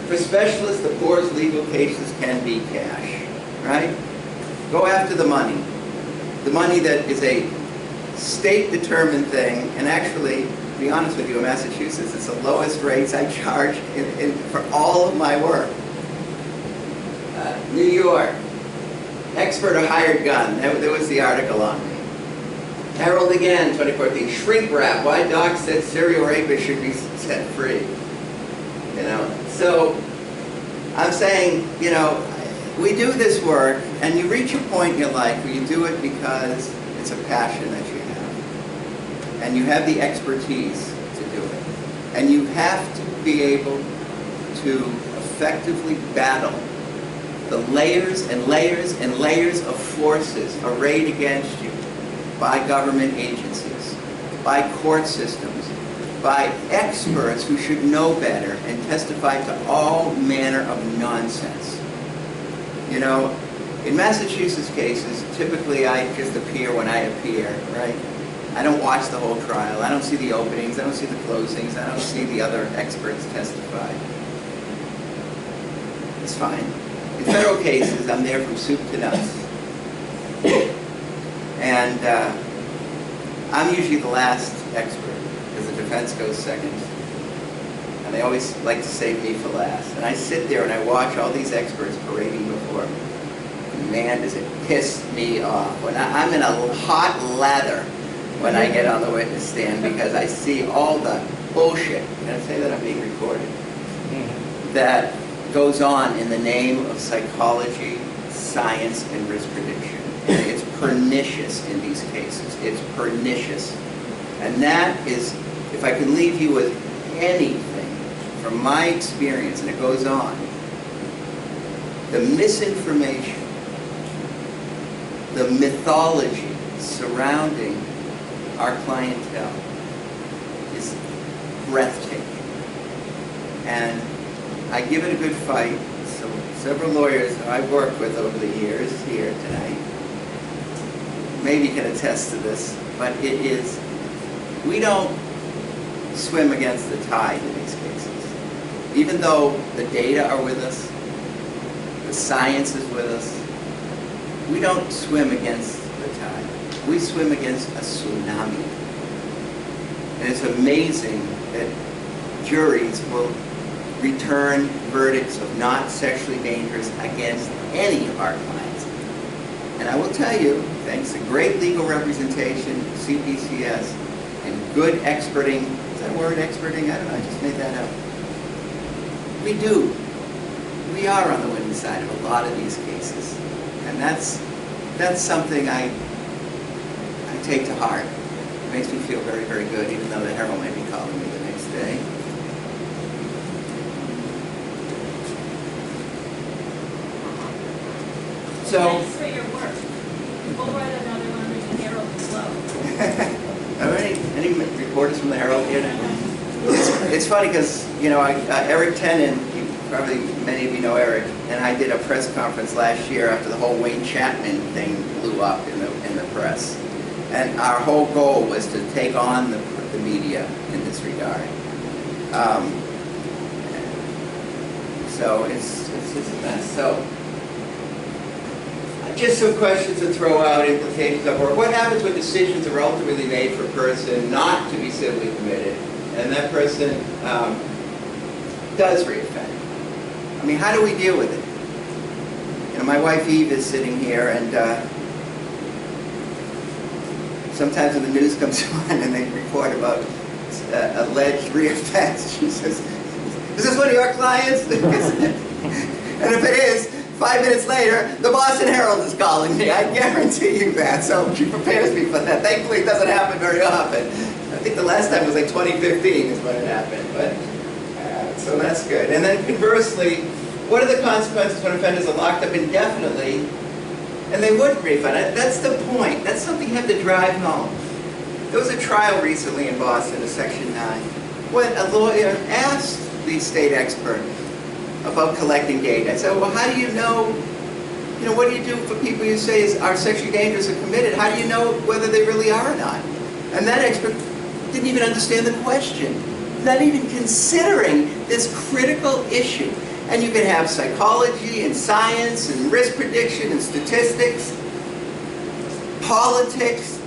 For specialists, the poor's legal cases can be cash, right? Go after the money. The money that is a state-determined thing, and actually, to be honest with you, in Massachusetts, it's the lowest rates I charge for all of my work. New York, expert or hired gun. There was the article on me. Herald again, 2014, shrink wrap, why doc said serial rapists should be set free. You know, so I'm saying, you know, we do this work, and you reach a point in your life where you do it because it's a passion that you have. And you have the expertise to do it. And you have to be able to effectively battle the layers and layers and layers of forces arrayed against you by government agencies, by court systems, by experts who should know better and testify to all manner of nonsense. You know, in Massachusetts cases, typically I just appear when I appear, right? I don't watch the whole trial. I don't see the openings. I don't see the closings. I don't see the other experts testify. It's fine. In federal cases, I'm there from soup to nuts. And I'm usually the last expert, because the defense goes second. And they always like to save me for last. And I sit there and I watch all these experts parading before me. And man, does it piss me off. When I'm in a hot lather when I get on the witness stand, because I see all the bullshit, and I say that I'm being recorded, that goes on in the name of psychology, science, and risk prediction. And it's pernicious in these cases. It's pernicious. And that is, if I can leave you with anything from my experience, and it goes on, the misinformation, the mythology surrounding our clientele is breathtaking. And I give it a good fight. So several lawyers that I've worked with over the years here tonight maybe can attest to this, but it is, we don't swim against the tide in these cases. Even though the data are with us, the science is with us, we don't swim against the tide. We swim against a tsunami. And it's amazing that juries will return verdicts of not sexually dangerous against any of our clients. And I will tell you, thanks to great legal representation, CPCS, and good experting, is that word experting? I don't know, I just made that up. We do. We are on the winning side of a lot of these cases. And that's something I take to heart. It makes me feel very, very good, even though the Herald may be calling me the next day. So, thanks for your work. We'll write another one in the Herald below. Are there any reporters from the Herald here? It's funny because, you know, Eric Tenen, probably many of you know Eric, and I did a press conference last year after the whole Wayne Chapman thing blew up in the press. And our whole goal was to take on the media in this regard. So it's just a mess. So just some questions to throw out, implications of work. What happens when decisions are ultimately made for a person not to be civilly committed, and that person does reoffend? I mean, how do we deal with it? You know, my wife Eve is sitting here, and sometimes when the news comes on and they report about alleged reoffense, she says, "Is this one of your clients?" And if it is, 5 minutes later, the Boston Herald is calling me. I guarantee you that. So she prepares me for that. Thankfully, it doesn't happen very often. I think the last time was like 2015 is when it happened. But so that's good. And then conversely, what are the consequences when offenders are locked up indefinitely and they wouldn't refund? That's the point. That's something you have to drive home. There was a trial recently in Boston, a Section 9, when a lawyer asked the state expert about collecting data. I said, well, how do you know, what do you do for people you say are sexually dangerous or committed? How do you know whether they really are or not? And that expert didn't even understand the question, not even considering this critical issue. And you can have psychology and science and risk prediction and statistics, politics,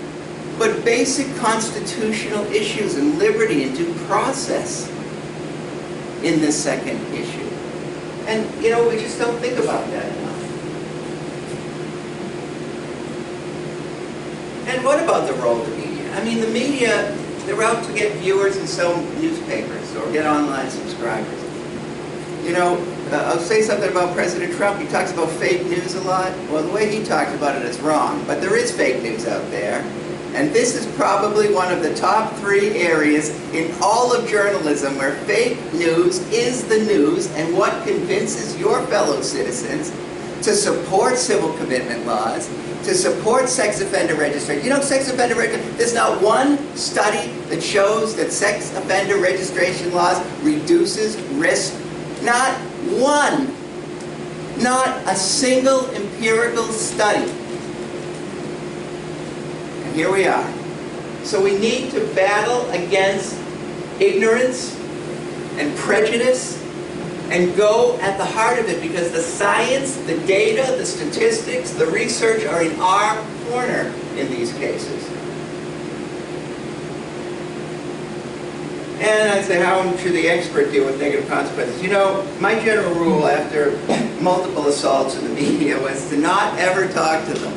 but basic constitutional issues and liberty and due process in this second issue. And, you know, we just don't think about that enough. And what about the role of the media? I mean, the media, they're out to get viewers and sell newspapers or get online subscribers. You know, I'll say something about President Trump. He talks about fake news a lot. Well, the way he talks about it is wrong, but there is fake news out there. And this is probably one of the top 3 areas in all of journalism where fake news is the news and what convinces your fellow citizens to support civil commitment laws, to support sex offender registration. You know, sex offender registration, there's not one study that shows that sex offender registration laws reduces risk. Not one. Not a single empirical study. And here we are. So we need to battle against ignorance and prejudice and go at the heart of it, because the science, the data, the statistics, the research are in our corner in these cases. And I say, how should the expert deal with negative consequences? You know, my general rule after multiple assaults in the media was to not ever talk to them.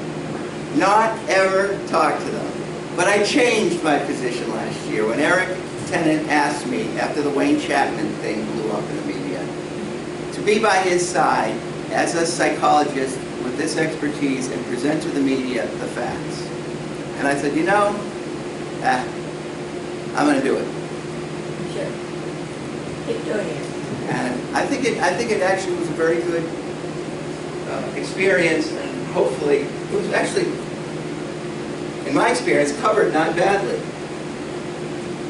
Not ever talk to them. But I changed my position last year when Eric Tennant asked me, after the Wayne Chapman thing blew up in the media, to be by his side as a psychologist with this expertise and present to the media the facts. And I said, you know, I'm going to do it. Sure. Keep doing it. And I think it actually was a very good experience, and hopefully it was actually, in my experience, covered not badly.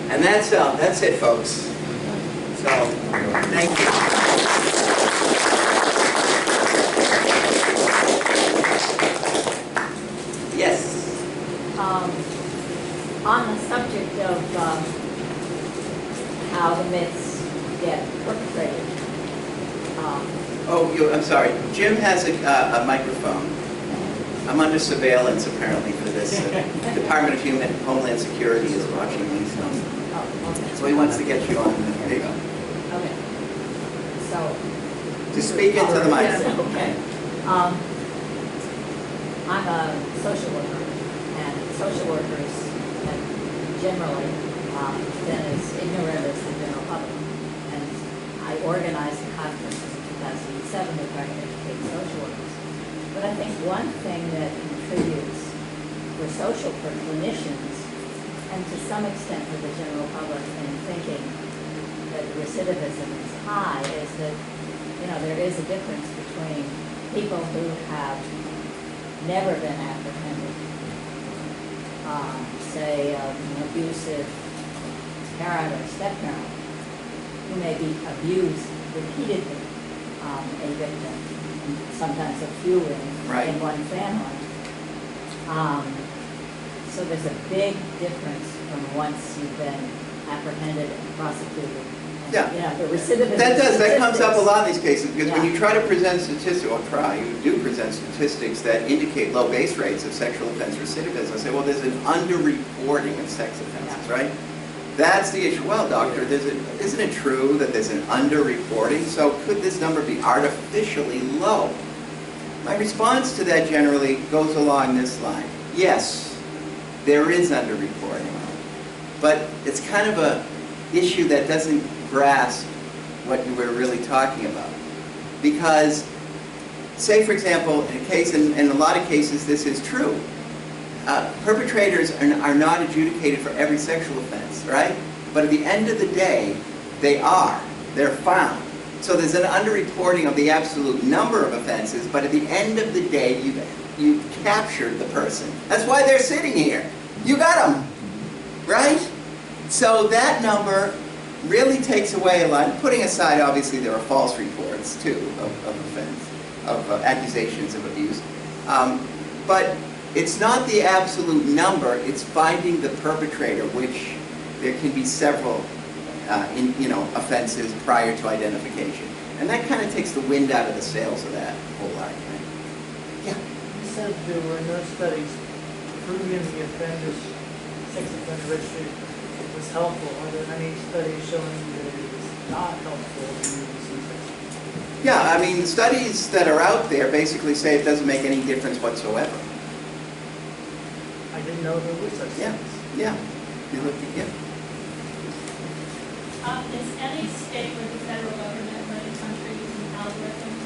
And that's it, folks. So, thank you. Yes. On the subject of how the myths get perpetrated. I'm sorry. Jim has a microphone. I'm under surveillance, apparently, for this. Department of Homeland Security is watching me, so. Oh, okay. So he wants to get you on. There you go. Okay. So. Just speak into the mic. Yes, okay. I'm a social worker, and social workers have generally been as ignorant as the general public. And I organized a conference in 2007 to try to educate social workers. But I think one thing that contributes for clinicians, and to some extent for the general public in thinking that recidivism is high, is that, you know, there is a difference between people who have never been apprehended, say an abusive parent or step-parent, who may be abused repeatedly, a victim, sometimes a few in one family. So there's a big difference from once you've been apprehended and prosecuted. Yeah. You know, the recidivism. That comes up a lot in these cases, because when Yeah. you try to present statistics, you do present statistics that indicate low base rates of sexual offense recidivism. I say, well, there's an underreporting of sex offenses, right? That's the issue. Well, doctor, isn't it true that there's an underreporting? So could this number be artificially low? My response to that generally goes along this line. Yes, there is underreporting, but it's kind of a issue that doesn't grasp what you were really talking about. Because, say for example, in a case, in a lot of cases this is true, perpetrators are not adjudicated for every sexual offense, right? But at the end of the day, they're found. So there's an underreporting of the absolute number of offenses, but at the end of the day, you've captured the person. That's why they're sitting here. You got them, right? So that number really takes away a lot. Putting aside, obviously, there are false reports, too, of accusations of abuse. But it's not the absolute number, it's finding the perpetrator, which there can be several offenses prior to identification. And that kind of takes the wind out of the sails of that whole argument. Yeah? You said there were no studies proving the offenders sex offender registry was helpful. Are there any studies showing that it is not helpful to use sex? Yeah, I mean, the studies that are out there basically say it doesn't make any difference whatsoever. I didn't know there were such Yeah, things. yeah. You look at, yeah. Is any state or the federal government or any country using algorithms?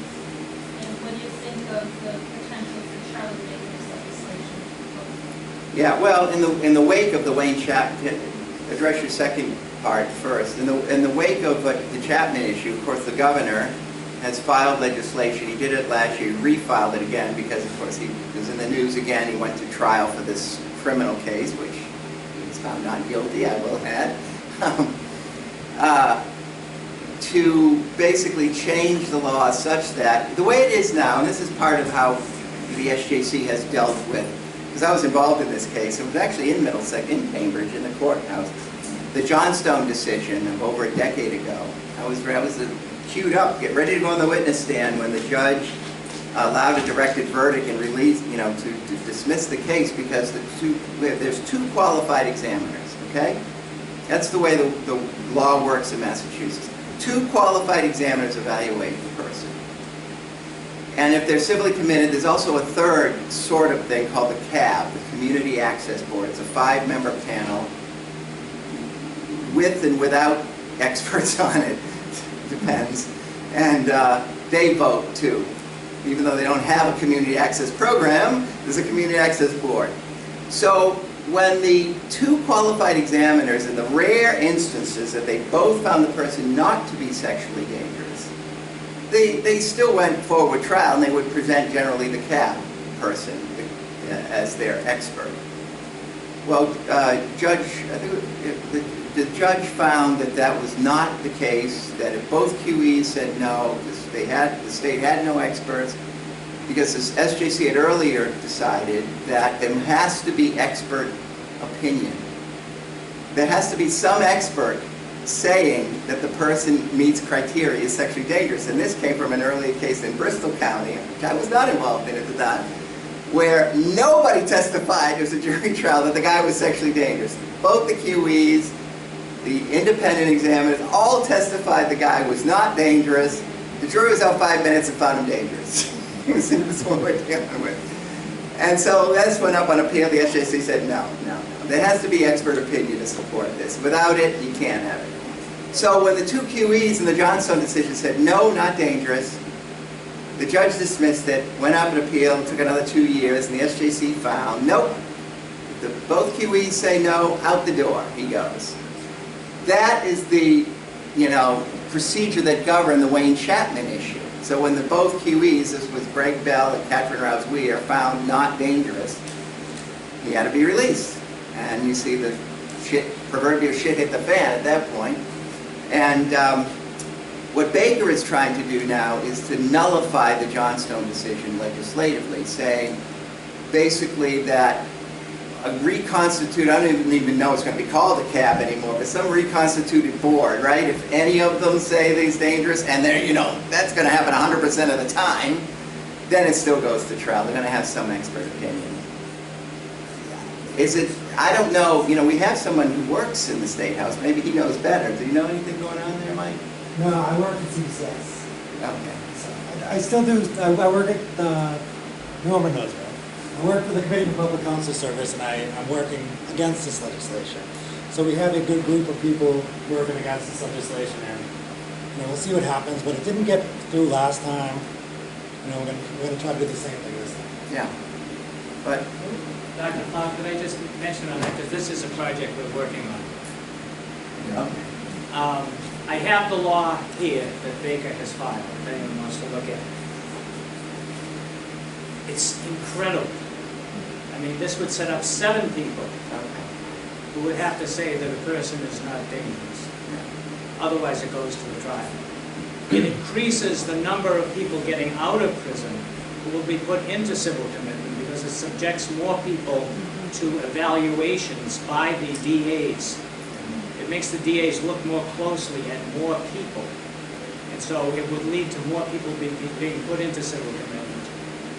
And what do you think of the potential for Charlie Baker's legislation? Yeah, well, in the wake of the Wayne Chapman, address your second part first. In the wake of the Chapman issue, of course, the governor has filed legislation. He did it last year. He refiled it again because, of course, he was in the news again. He went to trial for this criminal case, which he was found not guilty, I will add, to basically change the law such that the way it is now, and this is part of how the SJC has dealt with, because I was involved in this case. It was actually in Middlesex, in Cambridge, in the courthouse. The Johnstone decision of over a decade ago. I was queued up, get ready to go on the witness stand when the judge allowed a directed verdict and released, to dismiss the case because there's two qualified examiners, okay? That's the way the law works in Massachusetts. Two qualified examiners evaluate the person. And if they're civilly committed, there's also a third sort of thing called the CAB, the Community Access Board. It's a 5-member panel with and without experts on it. Depends. And they vote too. Even though they don't have a community access program, there's a community access board. So when the two qualified examiners, in the rare instances that they both found the person not to be sexually dangerous, they still went forward with trial, and they would present generally the CAB person as their expert. Well, the judge found that that was not the case, that if both QEs said no, the state had no experts, because the SJC had earlier decided that there has to be expert opinion. There has to be some expert saying that the person meets criteria, is sexually dangerous. And this came from an earlier case in Bristol County, which I was not involved in at the time, where nobody testified, it was a jury trial, that the guy was sexually dangerous. Both the QEs, the independent examiners, all testified the guy was not dangerous. The jury was out 5 minutes and found him dangerous. That's what we're dealing with. And so this went up on appeal. The SJC said, no. There has to be expert opinion to support this. Without it, you can't have it. So when the two QEs in the Johnstone decision said, no, not dangerous, the judge dismissed it, went up an appeal, took another 2 years, and the SJC found, nope. Both QEs say no, out the door, he goes. That is the, procedure that governed the Wayne Chapman issue. So when both QEs, this was Greg Bell and Catherine Rouse-Weir, found not dangerous, he had to be released. And you see the proverbial shit hit the fan at that point. And what Baker is trying to do now is to nullify the Johnstone decision legislatively, saying basically that a reconstituted, I don't even know it's going to be called a CAB anymore, but some reconstituted board, right? If any of them say that he's dangerous, and they're, that's going to happen 100% of the time, then it still goes to trial. They're going to have some expert opinion. I don't know, we have someone who works in the State House. Maybe he knows better. Do you know anything going on there, Mike? No, I work at CCS. Okay. So I still do, I work at, Norman knows that. I work for the Committee for Public Counsel Service, and I'm working against this legislation. So we have a good group of people working against this legislation, and we'll see what happens. But it didn't get through last time. We're going to try to do the same thing this time. Yeah. But Dr. Plaud, could I just mention on that, because this is a project we're working on. okay. I have the law here that Baker has filed, if anyone wants to look at it. It's incredible. I mean, this would set up 7 people who would have to say that a person is not dangerous. Otherwise, it goes to a trial. It increases the number of people getting out of prison who will be put into civil commitment because it subjects more people to evaluations by the DAs. It makes the DAs look more closely at more people. And so it would lead to more people being put into civil commitment.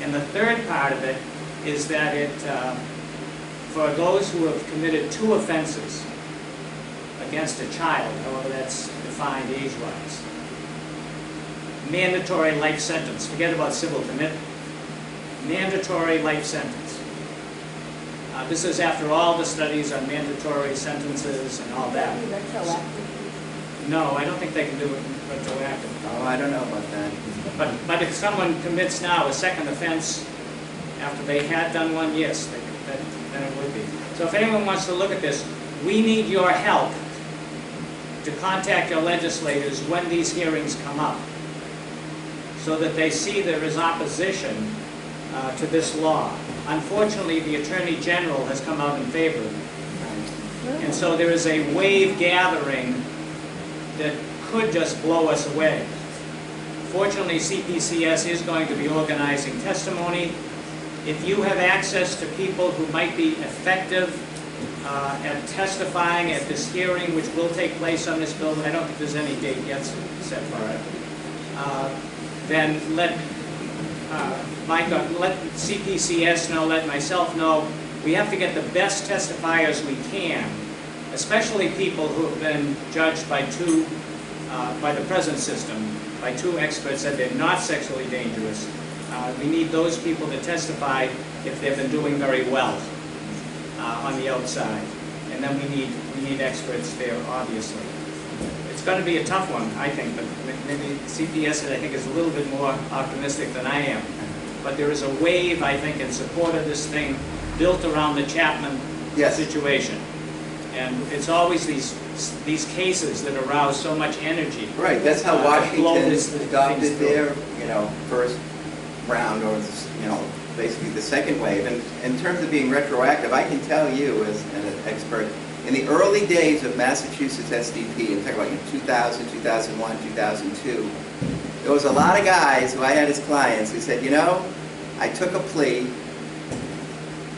And the third part of it is that it for those who have committed 2 offenses against a child, however that's defined age-wise, mandatory life sentence. Forget about civil commitment. Mandatory life sentence. This is after all the studies on mandatory sentences and all that. No, I don't think they can do it retroactive. Oh, I don't know about that. But if someone commits now a second offense after they had done one, yes, then it would be. So if anyone wants to look at this, we need your help to contact your legislators when these hearings come up, so that they see there is opposition to this law. Unfortunately, the Attorney General has come out in favor of it. And so there is a wave gathering that could just blow us away. Fortunately, CPCS is going to be organizing testimony. If you have access to people who might be effective at testifying at this hearing, which will take place on this bill, I don't think there's any date yet set for it, then let CPCS know, let myself know. We have to get the best testifiers we can, especially people who have been judged by the present system, by 2 experts that they're not sexually dangerous. We need those people to testify if they've been doing very well on the outside. And then we need experts there, obviously. It's going to be a tough one, I think, but maybe CPS, I think, is a little bit more optimistic than I am. But there is a wave, I think, in support of this thing built around the Chapman situation. And it's always these cases that arouse so much energy. Right, that's how Washington adopted their, first round, or, basically the second wave. And in terms of being retroactive, I can tell you as an expert, in the early days of Massachusetts SDP, I'm talking about 2000, 2001, 2002, there was a lot of guys who I had as clients who said, I took a plea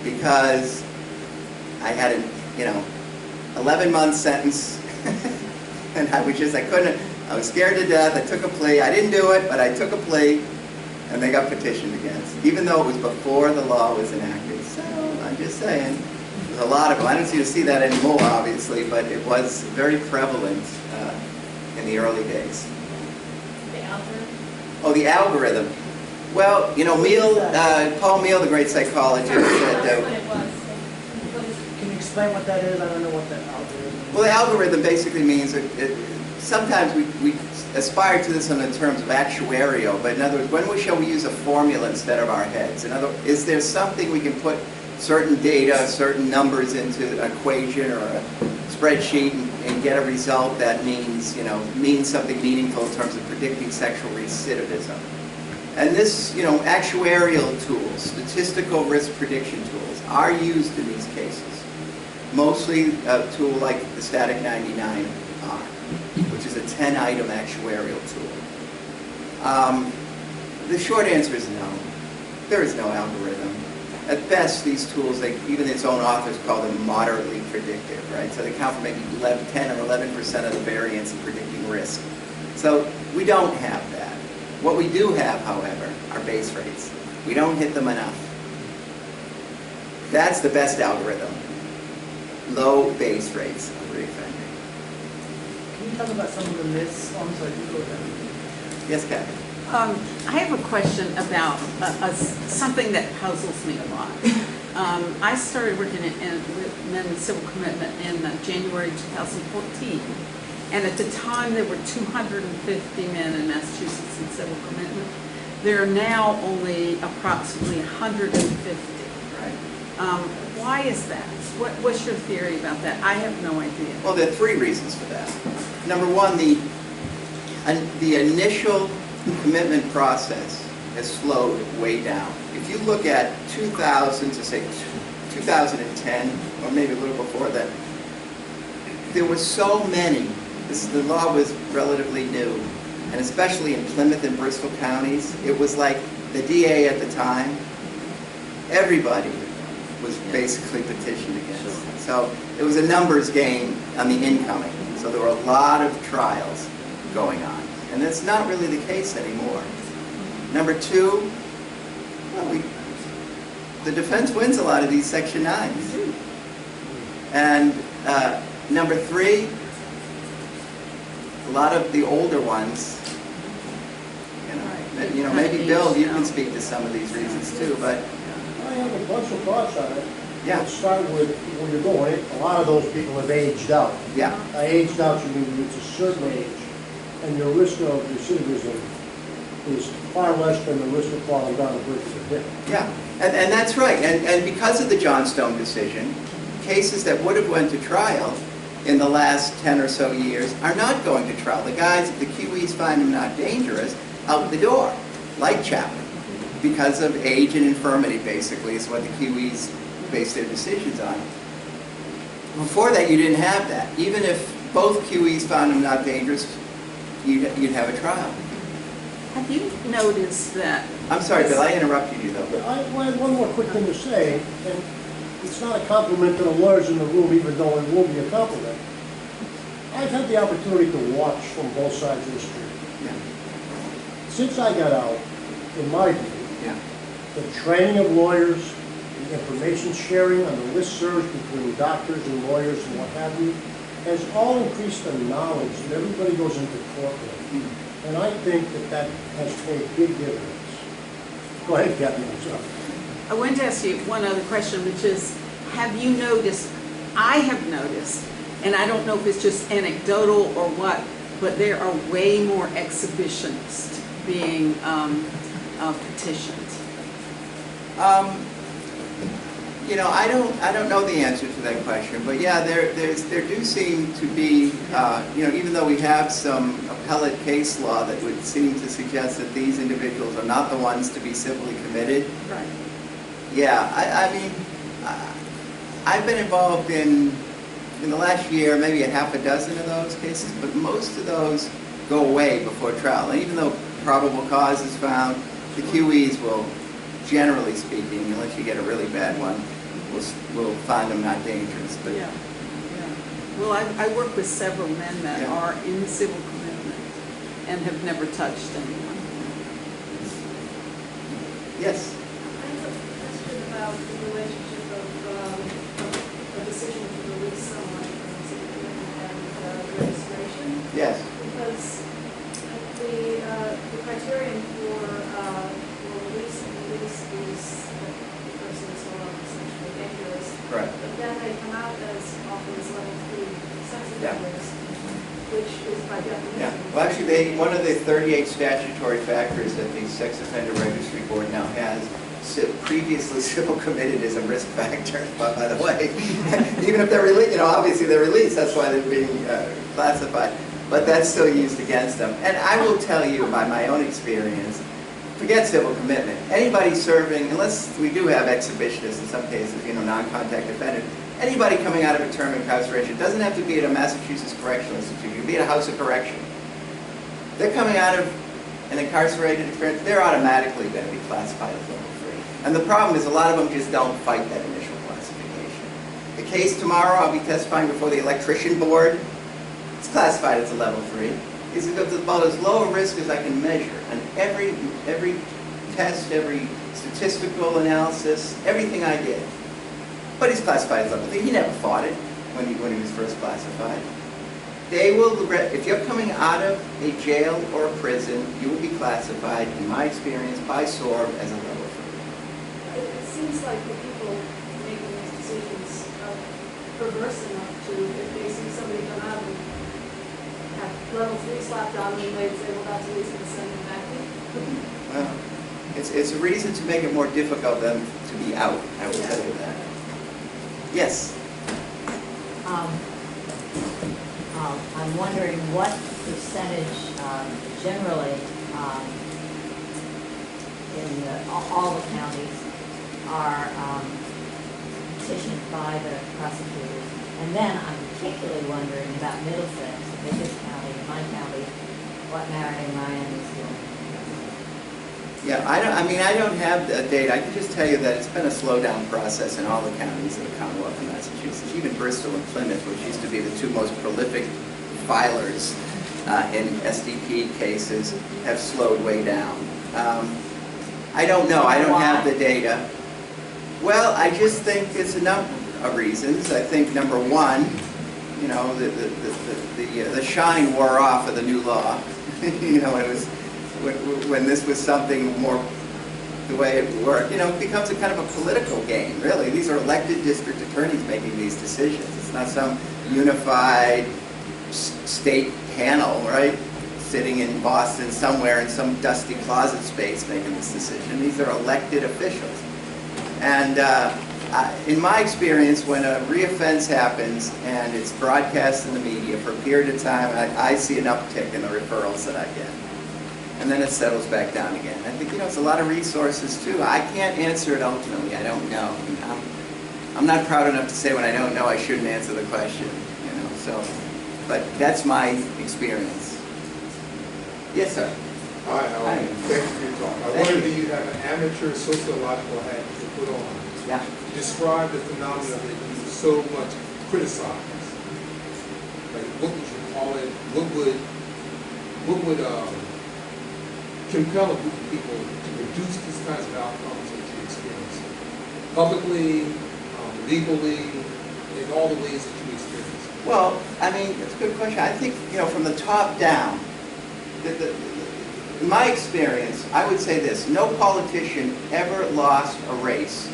because I had an, 11-month sentence, and I was scared to death. I took a plea. I didn't do it, but I took a plea, and they got petitioned against, even though it was before the law was enacted. So I'm just saying, there's a lot of them. I don't seem to see that anymore, obviously, but it was very prevalent in the early days. The algorithm? Oh, the algorithm. Well, Paul Meehl, the great psychologist, said That's what it was. Can you explain what that is? I don't know what that algorithm is. well, the algorithm basically means that sometimes we aspire to this in the terms of actuarial, but in other words, when shall we use a formula instead of our heads? In other words, is there something we can put certain data, certain numbers into an equation or a spreadsheet and get a result that means something meaningful in terms of predicting sexual recidivism? And this, actuarial tools, statistical risk prediction tools, are used in these cases. Mostly a tool like the Static 99R, which is a 10-item actuarial tool. The short answer is no. There is no algorithm. At best, these tools, even its own authors call them moderately predictive, right? So they count for maybe 10 or 11% of the variance in predicting risk. So we don't have that. What we do have, however, are base rates. We don't hit them enough. That's the best algorithm. Low base rates of reoffending. Can you talk about some of the myths? Oh, I'm sorry, you go ahead. Yes, Kathy? I have a question about something that puzzles me a lot. I started working with men in civil commitment in January 2014. And at the time, there were 250 men in Massachusetts in civil commitment. There are now only approximately 150. Right. Why is that? What's your theory about that? I have no idea. Well, there are 3 reasons for that. Number one, the initial commitment process has slowed way down. If you look at 2000 to say 2010, or maybe a little before that, there were so many. The law was relatively new, and especially in Plymouth and Bristol counties, it was like the DA at the time, everybody was basically petitioned against. So it was a numbers game on the incoming. So there were a lot of trials going on. And that's not really the case anymore. Number 2, well, the defense wins a lot of these Section 9s. And number 3, a lot of the older ones, maybe Bill, you can speak to some of these reasons too, but I have a bunch of thoughts on it. yeah, Let's start with where you're going. A lot of those people have aged out. yeah, By aged out, you mean it's a certain age, and your risk of recidivism is far less than the risk of falling down a bridge to hit. yeah. And that's right. And because of the Johnstone decision, cases that would have went to trial in the last 10 or so years are not going to trial. The guys, the QEs find them not dangerous, out the door, like Chapman, because of age and infirmity, basically, is what the QEs base their decisions on. Before that, you didn't have that. Even if both QEs found them not dangerous, you'd have a trial. Have you noticed that? I'm sorry, Bill, I interrupted you, though. But I have one more quick thing to say, and it's not a compliment to the lawyers in the room, even though it will be a compliment. I've had the opportunity to watch from both sides of the street. Yeah, Since I got out, in my view, yeah, the training of lawyers, the information sharing on the listservs between doctors and lawyers and what have you, has all increased the knowledge that everybody goes into court with. And I think that has paid big dividends. Go ahead, Captain, I'm sorry. I wanted to ask you one other question, which is, have you noticed, I have noticed, and I don't know if it's just anecdotal or what, but there are way more exhibitionists being petitioned. I don't know the answer to that question, but yeah, there do seem to be, even though we have some appellate case law that would seem to suggest that these individuals are not the ones to be civilly committed. Right. Yeah, I mean, I've been involved in the last year, maybe a half a dozen of those cases, but most of those go away before trial. And even though probable cause is found, the QEs will, generally speaking, unless you get a really bad one, will find them not dangerous. But Yeah. Well, I work with several men that Yeah. are in civil commitment and have never touched anyone. yes, I have a question about the relationship of a decision to release someone from civil commitment and registration. yes, Because the criterion for release is that the person is no longer sexually dangerous. correct. But then they come out as often as level 3 sex Yeah. offenders, which is by definition. Yeah, well, actually, one of the 38 statutory factors that the Sex Offender Registry Board now has, previously civil committed is a risk factor, by the way. Even if they're released, obviously they're released, that's why they're being classified. But that's still used against them. And I will tell you, by my own experience, forget civil commitment. Anybody serving, unless we do have exhibitionists in some cases, non-contact offenders, anybody coming out of a term of incarceration doesn't have to be at a Massachusetts Correctional Institute. You can be at a house of correction. They're coming out of an incarcerated experience, they're automatically going to be classified as level 3. And the problem is a lot of them just don't fight that initial classification. The case tomorrow, I'll be testifying before the electrician board. It's classified as a level 3. It's about as low a risk as I can measure. And every test, every statistical analysis, everything I did. But he's classified as level 3. He never fought it when he was first classified. They will, if you're coming out of a jail or a prison, you will be classified, in my experience, by SORB as a level 3. It seems like the people making these decisions are perverse enough to, if they see somebody come out and have level 3 slapped on them, they'd say, well, that's at least going to send them back in. Well, it's a reason to make it more difficult than to be out, I will tell you that. Yes? I'm wondering what percentage generally in all the counties are petitioned by the prosecutors. And then I'm particularly wondering about Middlesex, the biggest county in my county, what Marion Ryan is doing. Yeah, I don't have the data. I can just tell you that it's been a slow-down process in all the counties of the Commonwealth of Massachusetts. Even Bristol and Plymouth, which used to be the two most prolific filers in SDP cases, have slowed way down. I don't know. I don't have the data. Well, I just think it's a number of reasons. I think number one, you know, the shine wore off of the new law. You know, it was when this was something more the way it worked. You know, it becomes a kind of a political game, really. These are elected district attorneys making these decisions. It's not some unified state panel, right? Sitting in Boston somewhere in some dusty closet space making this decision. These are elected officials. And in my experience, when a reoffense happens and it's broadcast in the media for a period of time, I see an uptick in the referrals that I get. And then it settles back down again. I think, you know, it's a lot of resources too. I can't answer it ultimately. I don't know. I'm not proud enough to say when I don't know I shouldn't answer the question, you know. So, but that's my experience. Yes, sir. Hi, how are you? Thank you for your talk. I wondered if you have an amateur sociological hat to put on. Yeah. Describe the phenomenon that you so much criticize. Like, what would you call it? What would compel a group of people to produce these kinds of outcomes that you experience? Publicly, legally, in all the ways that you experience. Well, I mean, that's a good question. I think, you know, from the top down, in my experience, I would say this: no politician ever lost a race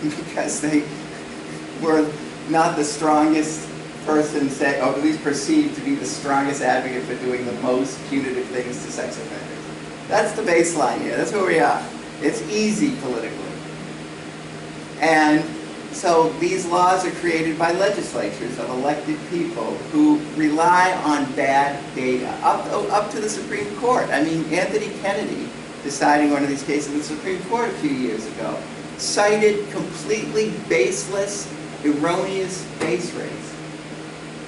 because they were not the strongest person, say, or at least perceived to be the strongest advocate for doing the most punitive things to sex offenders. That's the baseline here. That's where we are. It's easy politically. And so these laws are created by legislatures of elected people who rely on bad data, up to the Supreme Court. I mean, Anthony Kennedy, deciding one of these cases in the Supreme Court a few years ago, cited completely baseless, erroneous base rates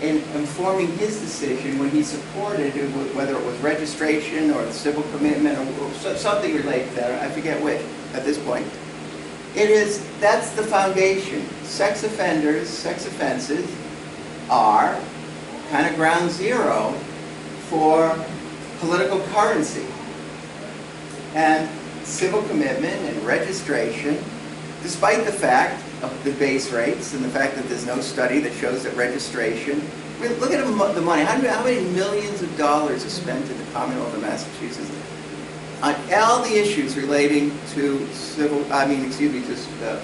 in informing his decision when he supported, whether it was registration or civil commitment or something related to that, I forget which at this point. That's the foundation. Sex offenders, sex offenses are kind of ground zero for political currency. And civil commitment and registration, despite the fact of the base rates and the fact that there's no study that shows that registration, I mean, look at the money. How many millions of dollars are spent in the Commonwealth of Massachusetts on all the issues relating to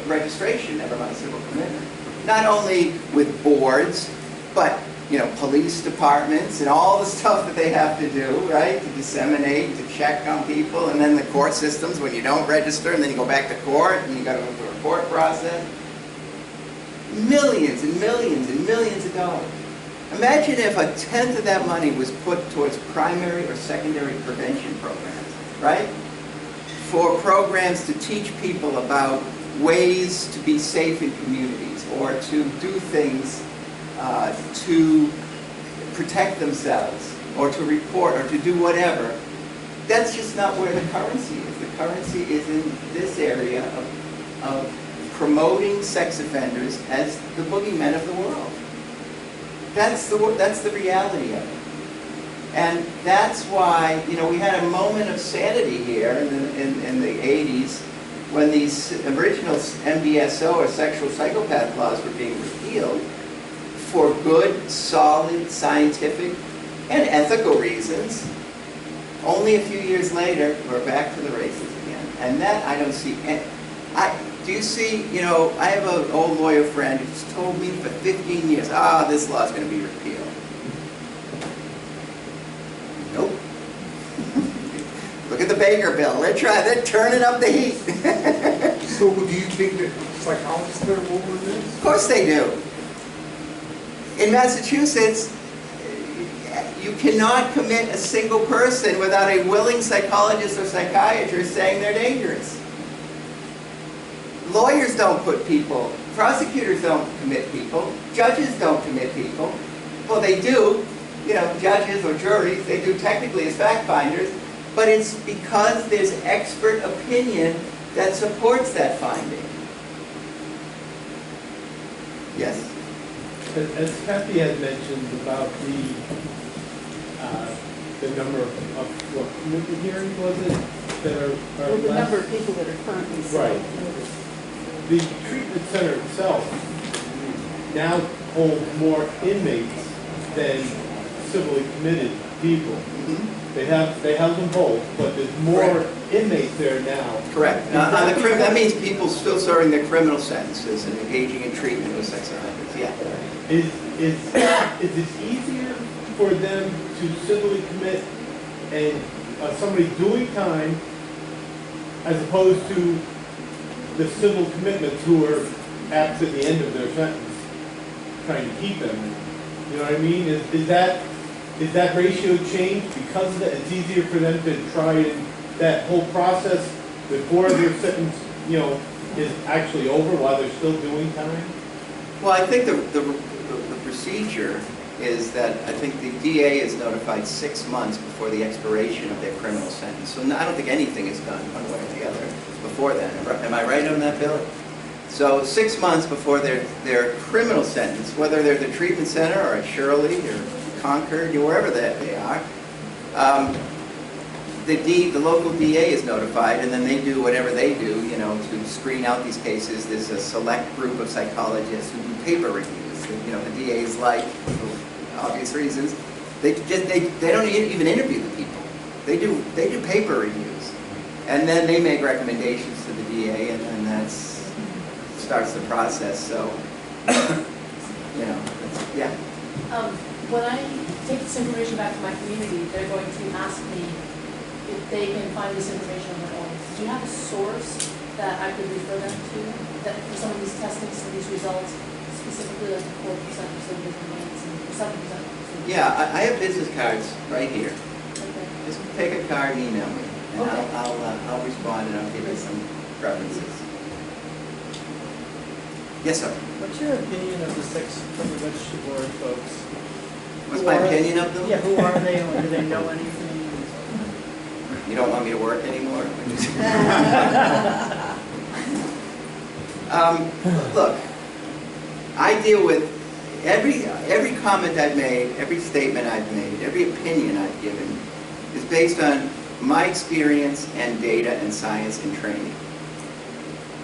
registration, never mind civil commitment. Not only with boards, but, you know, police departments and all the stuff that they have to do, right, to disseminate, to check on people, and then the court systems when you don't register, and then you go back to court, and you got to go through a court process. Millions and millions and millions of dollars. Imagine if a tenth of that money was put towards primary or secondary prevention programs, right? For programs to teach people about ways to be safe in communities or to do things to protect themselves or to report or to do whatever. That's just not where the currency is. The currency is in this area of promoting sex offenders as the boogeymen of the world. That's the reality of it. And that's why, you know, we had a moment of sanity here in the 80s when these original MDSO or sexual psychopath laws were being repealed for good, solid, scientific, and ethical reasons. Only a few years later, we're back to the races again. And that I don't see. Do you see, you know, I have an old lawyer friend who's told me for 15 years, this law is going to be repealed. Nope. Look at the Baker bill. They're turning up the heat. So do you think that psychologists better over this? Of course they do. In Massachusetts, you cannot commit a single person without a willing psychologist or psychiatrist saying they're dangerous. Lawyers don't put people, prosecutors don't commit people, judges don't commit people. Well, they do, you know, judges or juries, they do technically as fact finders, but it's because there's expert opinion that supports that finding. Yes? As Kathy had mentioned about the number of what community hearings was it that are Well, the less? number of people that are currently Right. the treatment center itself now holds more inmates than civilly committed people. They have them both, but there's more Correct. inmates there now. Correct. That means people still serving their criminal sentences and engaging in treatment with sex offenders, yeah. Is it easier for them to civilly commit and somebody doing time as opposed to the civil commitments who are after the end of their sentence trying to keep them? You know what I mean? Is that ratio changed because of that? It's easier for them to try and that whole process before their sentence, you know, is actually over while they're still doing time? Well, I think the procedure is that I think the DA is notified 6 months before the expiration of their criminal sentence. So I don't think anything is done one way or the other before then. Am I right on that, Bill? So 6 months before their criminal sentence, whether they're at the treatment center or at Shirley or Concord, or wherever they are, the local DA is notified, and then they do whatever they do, you know, to screen out these cases. There's a select group of psychologists who do paper reviews. You know, the DA's like, for obvious reasons, they don't even interview the people. They do paper reviews, and then they make recommendations to the DA, and then that starts the process. So, you know, yeah. When I take this information back to my community, they're going to ask me if they can find this information on their own. Do you have a source that I could refer them to that for some of these testings, some of these results, specifically like the 4% recidivism rates and 7%? Yeah, I have business cards right here. Okay. Just take a card and email me, and Okay. I'll respond and I'll give you some references. Yes, sir. What's your opinion of the sex offender registry board folks? What's my opinion of them? Yeah, who are they, or do they know anything? You don't want me to work anymore? Look, I deal with every comment I've made, every statement I've made, every opinion I've given is based on my experience and data and science and training.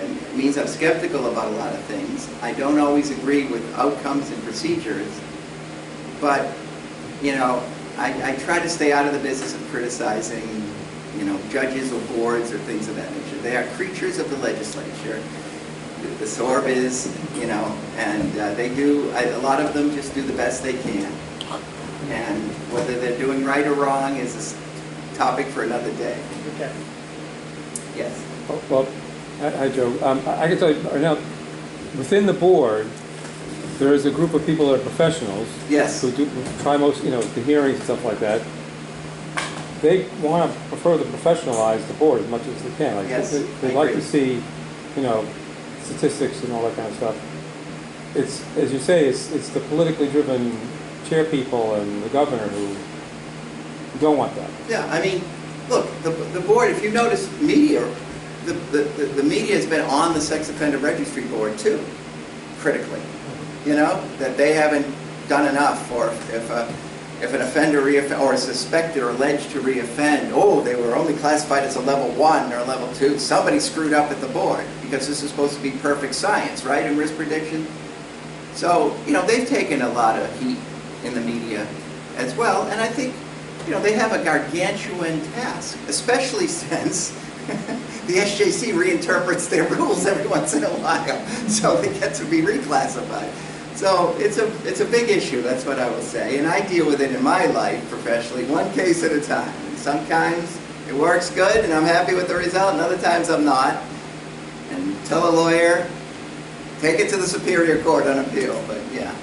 And it means I'm skeptical about a lot of things. I don't always agree with outcomes and procedures, but, you know, I try to stay out of the business of criticizing, you know, judges or boards or things of that nature. They are creatures of the legislature. The SORBs, you know, and they do, a lot of them just do the best they can. And whether they're doing right or wrong is a topic for another day. Okay. Yes. Well, hi, Joe. I can tell you right now, within the board, there is a group of people that are professionals. Yes. Who try most, you know, the hearings and stuff like that. They want to prefer to professionalize the board as much as they can. Like, Yes, they'd like to see, you know, statistics and all that kind of stuff. It's, as you say, it's the politically driven chair people and the governor who don't want that. Yeah, I mean, look, the board, if you notice media, the media has been on the sex offender registry board too, critically. You know, that they haven't done enough, or if an offender or is suspected or alleged to reoffend, oh, they were only classified as a level 1 or level 2. Somebody screwed up at the board, because this is supposed to be perfect science, right, in risk prediction? So, you know, they've taken a lot of heat in the media as well, and I think, you know, they have a gargantuan task, especially since the SJC reinterprets their rules every once in a while, so they get to be reclassified. So it's a big issue, that's what I will say. And I deal with it in my life professionally, one case at a time. And sometimes it works good and I'm happy with the result, and other times I'm not. And tell a lawyer, take it to the Superior Court on appeal, but yeah.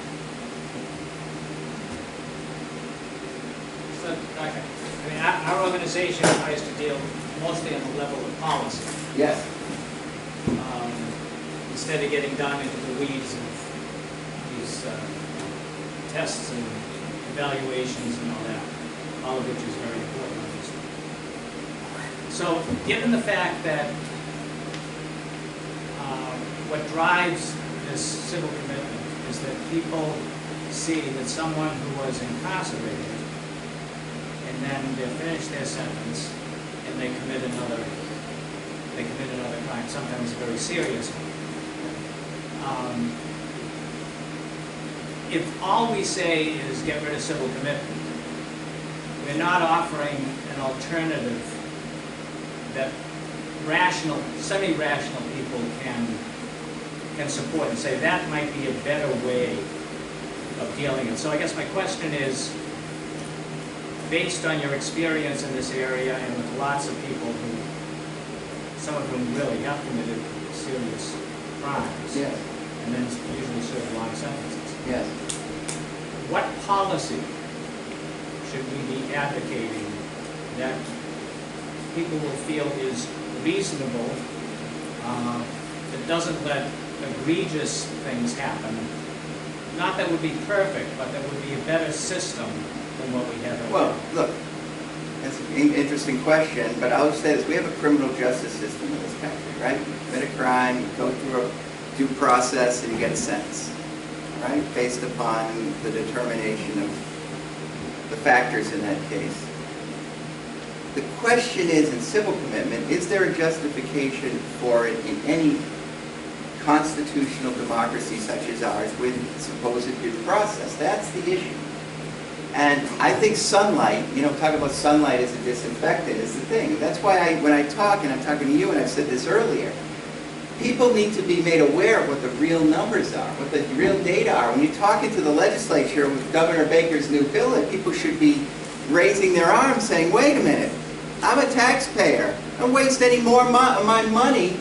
So, Doctor, I mean, our organization tries to deal mostly on the level of policy. Yes. Instead of getting down into the weeds of these tests and evaluations and all that, all of which is very important, obviously. So, given the fact that what drives this civil commitment is that people see that someone who was incarcerated and then they finish their sentence and they commit another crime, sometimes a very serious one. if all we say is get rid of civil commitment, we're not offering an alternative that rational, semi-rational people can support and say that might be a better way of dealing it. So I guess my question is, based on your experience in this area and with lots of people who, some of whom really have committed serious crimes, Yes, and then usually serve long sentences, yes. what policy should we be advocating that people will feel is reasonable, that doesn't let egregious things happen? Not that would be perfect, but that would be a better system than what we have right Well, now. look, that's an interesting question, but I'll say this, we have a criminal justice system in this country, right? You commit a crime, you go through a due process, and you get a sentence, right? Based upon the determination of the factors in that case. The question is, in civil commitment, is there a justification for it in any constitutional democracy such as ours with supposed due process? That's the issue. And I think sunlight, talk about sunlight as a disinfectant is the thing. That's why when I talk, and I'm talking to you, and I've said this earlier, people need to be made aware of what the real numbers are, what the real data are. When you're talking to the legislature with Governor Baker's new bill, that people should be raising their arms saying, wait a minute, I'm a taxpayer. I don't waste any more of my money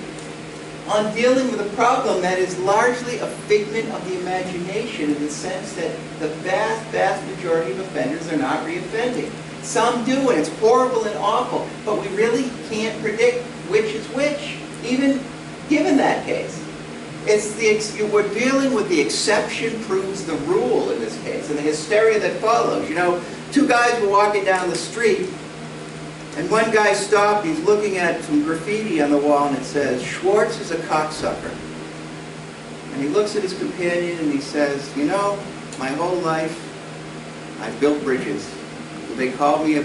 on dealing with a problem that is largely a figment of the imagination in the sense that the vast, vast majority of offenders are not reoffending. Some do, and it's horrible and awful, but we really can't predict which is which, even given that case. We're dealing with the exception proves the rule in this case, and the hysteria that follows. Two guys were walking down the street, and one guy stopped, he's looking at some graffiti on the wall, and it says, Schwartz is a cocksucker. And he looks at his companion and he says, my whole life I've built bridges. Do they call me a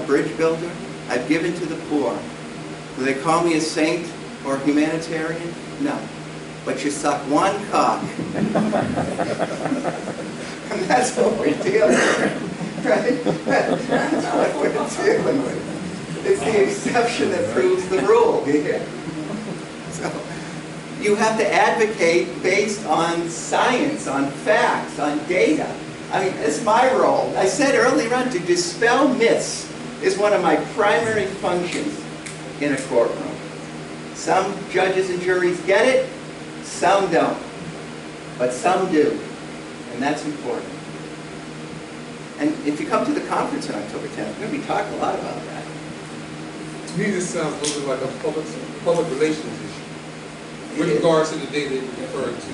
bridge builder? I've given to the poor. Do they call me a saint or a humanitarian? No. But you suck one cock. And that's what we're dealing with, right? That's what we're dealing with. It's the exception that proves the rule here. So you have to advocate based on science, on facts, on data. I mean, it's my role. I said earlier on, to dispel myths is one of my primary functions in a courtroom. Some judges and juries get it, some don't. But some do. And that's important. And if you come to the conference on October 10th, we're going to be talking a lot about that. To me, this sounds a little bit like a public relations issue with regards to the data you're referring to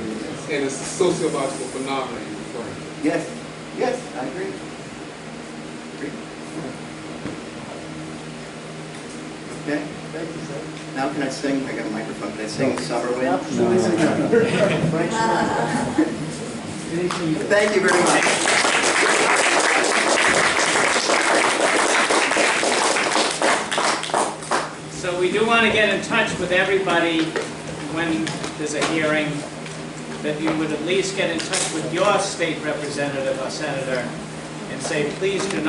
and the sociological phenomena you're referring to. Yes, yes, I agree. Okay. Thank you, sir. Now can I sing? I got a microphone. Can I sing Summer Wind? Absolutely. Thank you very much. So we do want to get in touch with everybody when there's a hearing, that you would at least get in touch with your state representative or senator and say, please do not